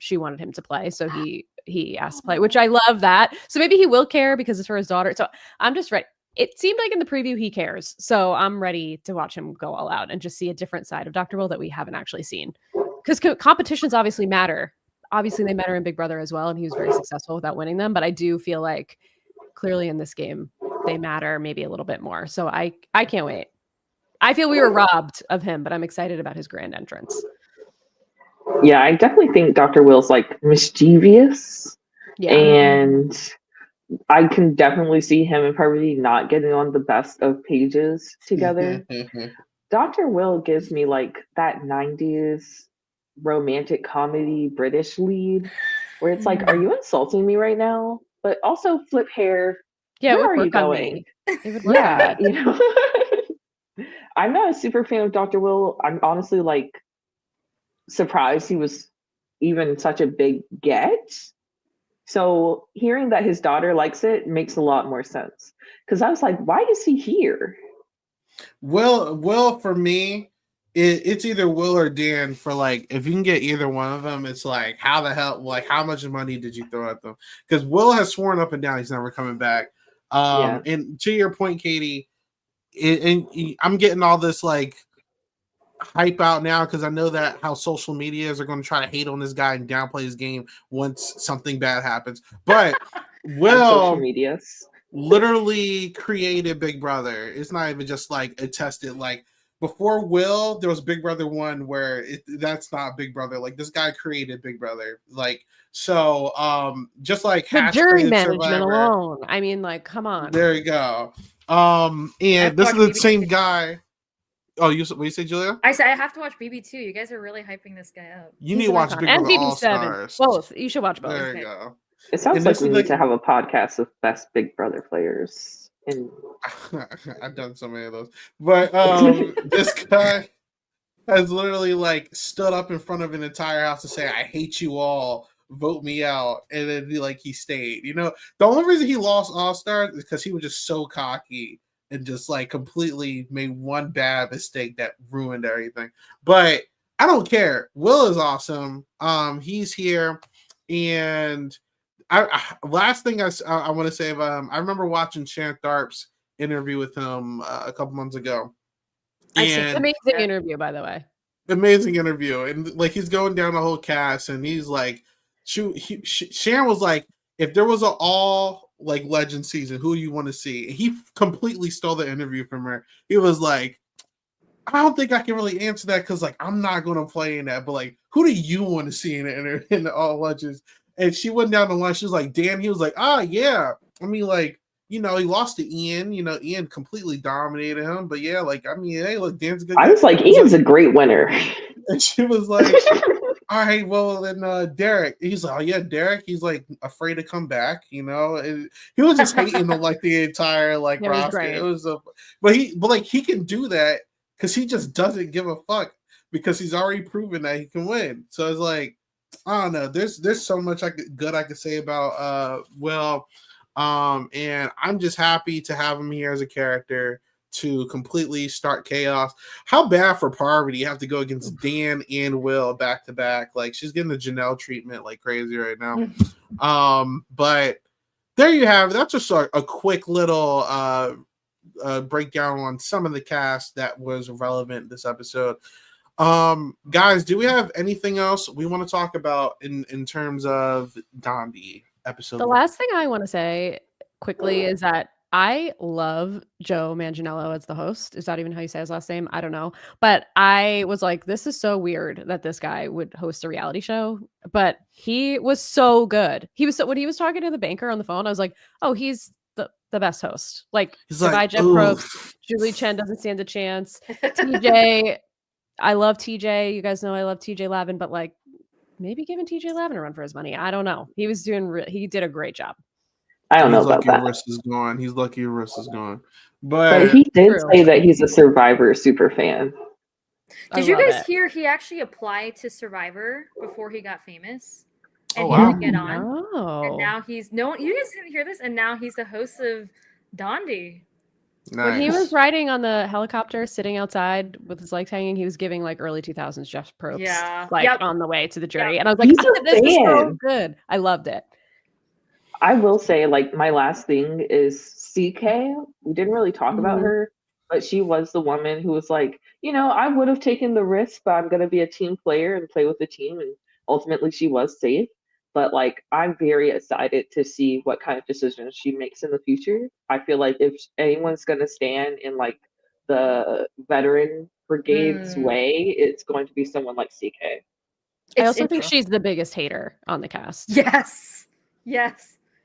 to play, so he asked to play, which I love that. So maybe he will care because it's for his daughter. So I'm just ready. It seemed like in the preview he cares, so I'm ready to watch him go all out and just see a different side of Dr. Will that we haven't actually seen. Because competitions obviously matter. Obviously they matter in Big Brother as well, and he was very successful without winning them. But I do feel like clearly in this game they matter maybe a little bit more. So I can't wait. I feel we were robbed of him, but I'm excited about his grand entrance. Yeah, I definitely think Dr. Will's like mischievous, and I can definitely see him and Parvati not getting on the best of pages together. Dr. Will gives me like that 90s romantic comedy British lead where it's like, are you insulting me right now? But also flip hair. Yeah, where are you going? Yeah, I'm not a super fan of Dr. Will. I'm honestly like surprised he was even such a big get. So hearing that his daughter likes it makes a lot more sense. Because I was like, why is he here? Will for me, it's either Will or Dan. For like, if you can get either one of them, it's like, how the hell, like, how much money did you throw at them? Because Will has sworn up and down he's never coming back. And to your point, Katie, and I'm getting all this like hype out now because I know that how social medias are going to try to hate on this guy and downplay his game once something bad happens. But Will literally created Big Brother. It's not even just like it tested. Like before Will, there was Big Brother 1 where that's not Big Brother. Like this guy created Big Brother. Like so, just like the jury management Survivor alone. I mean, like, come on. There you go. And this is the same guy. Oh, what you say, Julia? I said I have to watch BB2. You guys are really hyping this guy up. You need to watch Big Brother All Stars. Both. You should watch both. There you go. It sounds like we need to have a podcast of best Big Brother players. I've done so many of those. But this guy has literally like stood up in front of an entire house to say, I hate you all, vote me out. And then he stayed. The only reason he lost All Stars is because he was just so cocky and just like completely made one bad mistake that ruined everything. But I don't care. Will is awesome. He's here, and last thing I want to say about him, I remember watching Shan Tharp's interview with him a couple months ago. And amazing interview, by the way. Amazing interview, and like he's going down the whole cast, and he's like, Sharon was like, if there was an all like legend season, who do you want to see? And he completely stole the interview from her. He was like, I don't think I can really answer that because like I'm not going to play in that, but like, who do you want to see in the all legends? And she went down the line. She was like, Dan. He was like, yeah. I mean, like, you know, he lost to Ian. You know, Ian completely dominated him. But yeah, like, I mean, hey, look, Dan's a good guy. I was like, Ian's a great winner. And she was like, all right, well, then Derek. He's like, oh, yeah, Derek. He's like afraid to come back, you know. And he was just hating on like the entire like roster. It was but he can do that because he just doesn't give a fuck because he's already proven that he can win. So it's like, I don't know. There's so much I could say about Will. And I'm just happy to have him here as a character to completely start chaos. How bad for Parvati? You have to go against Dan and Will back to back. Like she's getting the Janelle treatment like crazy right now. But there you have it. That's just a quick little breakdown on some of the cast that was relevant this episode. Guys, do we have anything else we want to talk about in terms of Dondi episode? The last thing I want to say quickly is that I love Joe Manganiello as the host. Is that even how you say his last name? I don't know. But I was like, this is so weird that this guy would host a reality show. But he was so good. When he was talking to the banker on the phone, I was like, oh, he's the best host. Like, Goodbye Jeff Probst, Julie Chen doesn't stand a chance. TJ, I love TJ. You guys know I love TJ Lavin, but like maybe giving TJ Lavin a run for his money. I don't know. He was he did a great job. I don't know about that. He's lucky Russ is gone. But he did say that he's a Survivor super fan. Did you guys hear he actually applied to Survivor before he got famous? And he didn't get on. And now he's you guys didn't hear this, and now he's the host of Dondi. Nice. When he was riding on the helicopter, sitting outside with his legs hanging, he was giving like early 2000s Jeff Probst, on the way to the jury. And I was like, this is so good. I loved it. I will say, like, my last thing is CK. We didn't really talk about her, but she was the woman who was like, you know, I would have taken the risk, but I'm going to be a team player and play with the team. And ultimately she was safe. But like, I'm very excited to see what kind of decisions she makes in the future. I feel like if anyone's going to stand in like the veteran brigade's way, it's going to be someone like CK. I also think she's the biggest hater on the cast. Yes.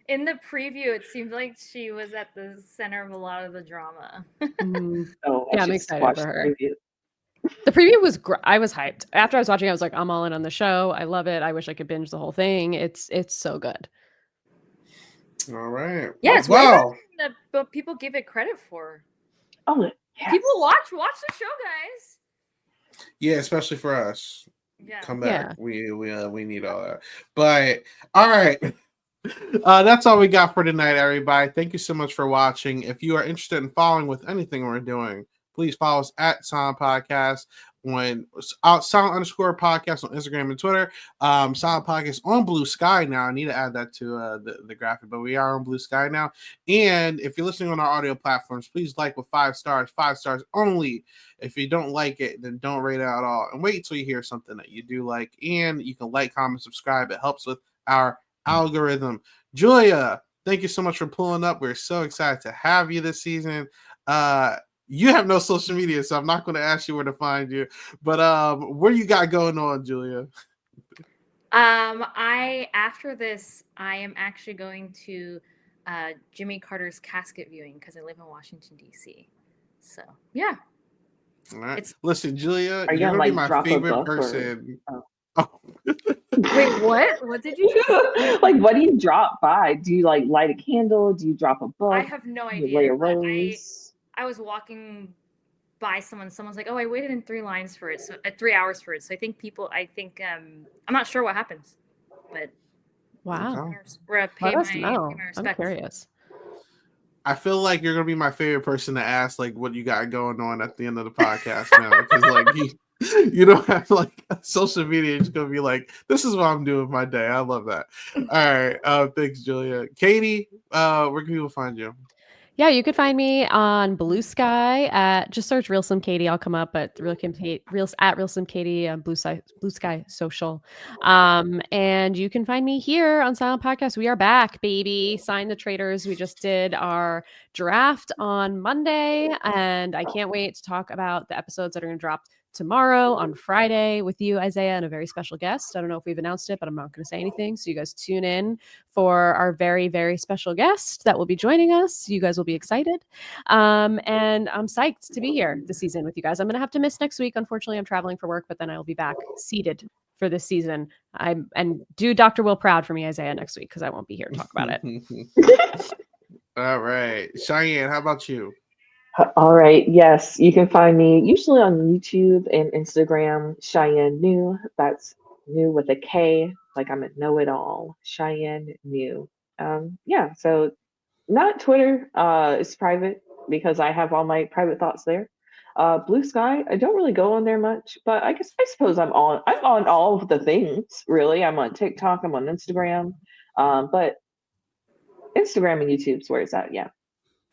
In the preview, it seemed like she was at the center of a lot of the drama. I'm excited for her. The preview was I was hyped. After I was watching, I was like, I'm all in on the show. I love it. I wish I could binge the whole thing. It's so good. All right. Yeah, it's well, but people give it credit for. Oh, yes. People watch the show, guys. Yeah, especially for us. Yeah. Come back. Yeah. We need all that. But all right. That's all we got for tonight, everybody. Thank you so much for watching. If you are interested in following with anything we're doing, please follow us at Silent Podcast on Silent_Podcast on Instagram and Twitter. Silent Podcast on Blue Sky now. I need to add that to the graphic, but we are on Blue Sky now. And if you're listening on our audio platforms, please like with 5 stars, 5 stars only. If you don't like it, then don't rate it at all. And wait till you hear something that you do like. And you can like, comment, subscribe. It helps with our algorithm. Julia, thank you so much for pulling up. We're so excited to have you this season. You have no social media, so I'm not going to ask you where to find you. But what do you got going on, Julia? After this, I am actually going to Jimmy Carter's casket viewing because I live in Washington, D.C. So, yeah. All right. Listen, Julia, you're going to be my favorite person. Wait, what? What did you do? Like, what do you drop by? Do you like light a candle? Do you drop a book? I have no idea. You lay a rose? I was walking by someone's like, oh, I waited in 3 lines for it, so 3 hours for it. So I think I'm not sure what happens, but wow, we're pay my respect. I'm curious. I feel like you're gonna be my favorite person to ask, like, what you got going on at the end of the podcast now, because like You don't have like social media. It's gonna be like, this is what I'm doing with my day. I love that. All right. Thanks, Julia. Katie, where can people find you? Yeah, you could find me on Blue Sky at just search Real Slim Katie. I'll come up at Real Slim Katie on Blue Sky Social. And you can find me here on Silent Podcast. We are back, baby. Sign the traders. We just did our draft on Monday, and I can't wait to talk about the episodes that are going to drop tomorrow on Friday with you, Isaiah, and a very special guest. I don't know if we've announced it, but I'm not going to say anything. So you guys tune in for our very, very special guest that will be joining us. You guys will be excited. And I'm psyched to be here this season with you guys. I'm going to have to miss next week. Unfortunately, I'm traveling for work, but then I'll be back seated for this season. And do Dr. Will proud for me, Isaiah, next week, because I won't be here to talk about it. All right. Cheyenne, how about you? All right. Yes, you can find me usually on YouTube and Instagram, Cheyenne New. That's new with a K, like I'm a know-it-all. Cheyenne New. Yeah, so not Twitter. It's private because I have all my private thoughts there. Blue Sky, I don't really go on there much, but I suppose I'm on all of the things, really. I'm on TikTok, I'm on Instagram. But Instagram and YouTube's where it's at, yeah.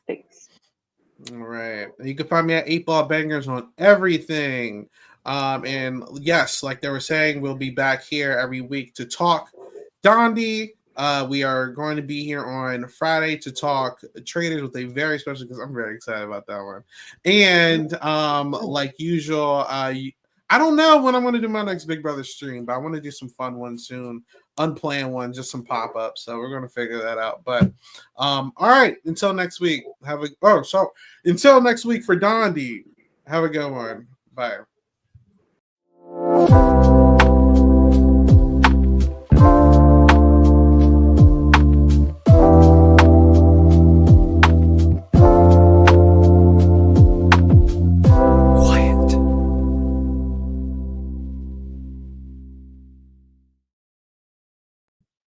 Thanks. All right. You can find me at 8 Ball Bangers on everything. And yes, like they were saying, we'll be back here every week to talk Dondi. We are going to be here on Friday to talk traders with a very special, because I'm very excited about that one. And like usual, I don't know when I'm going to do my next Big Brother stream, but I want to do some fun ones soon. Unplanned ones, just some pop-ups. So we're going to figure that out. But all right, until next week. Until next week for Dondi. Have a good one. Bye.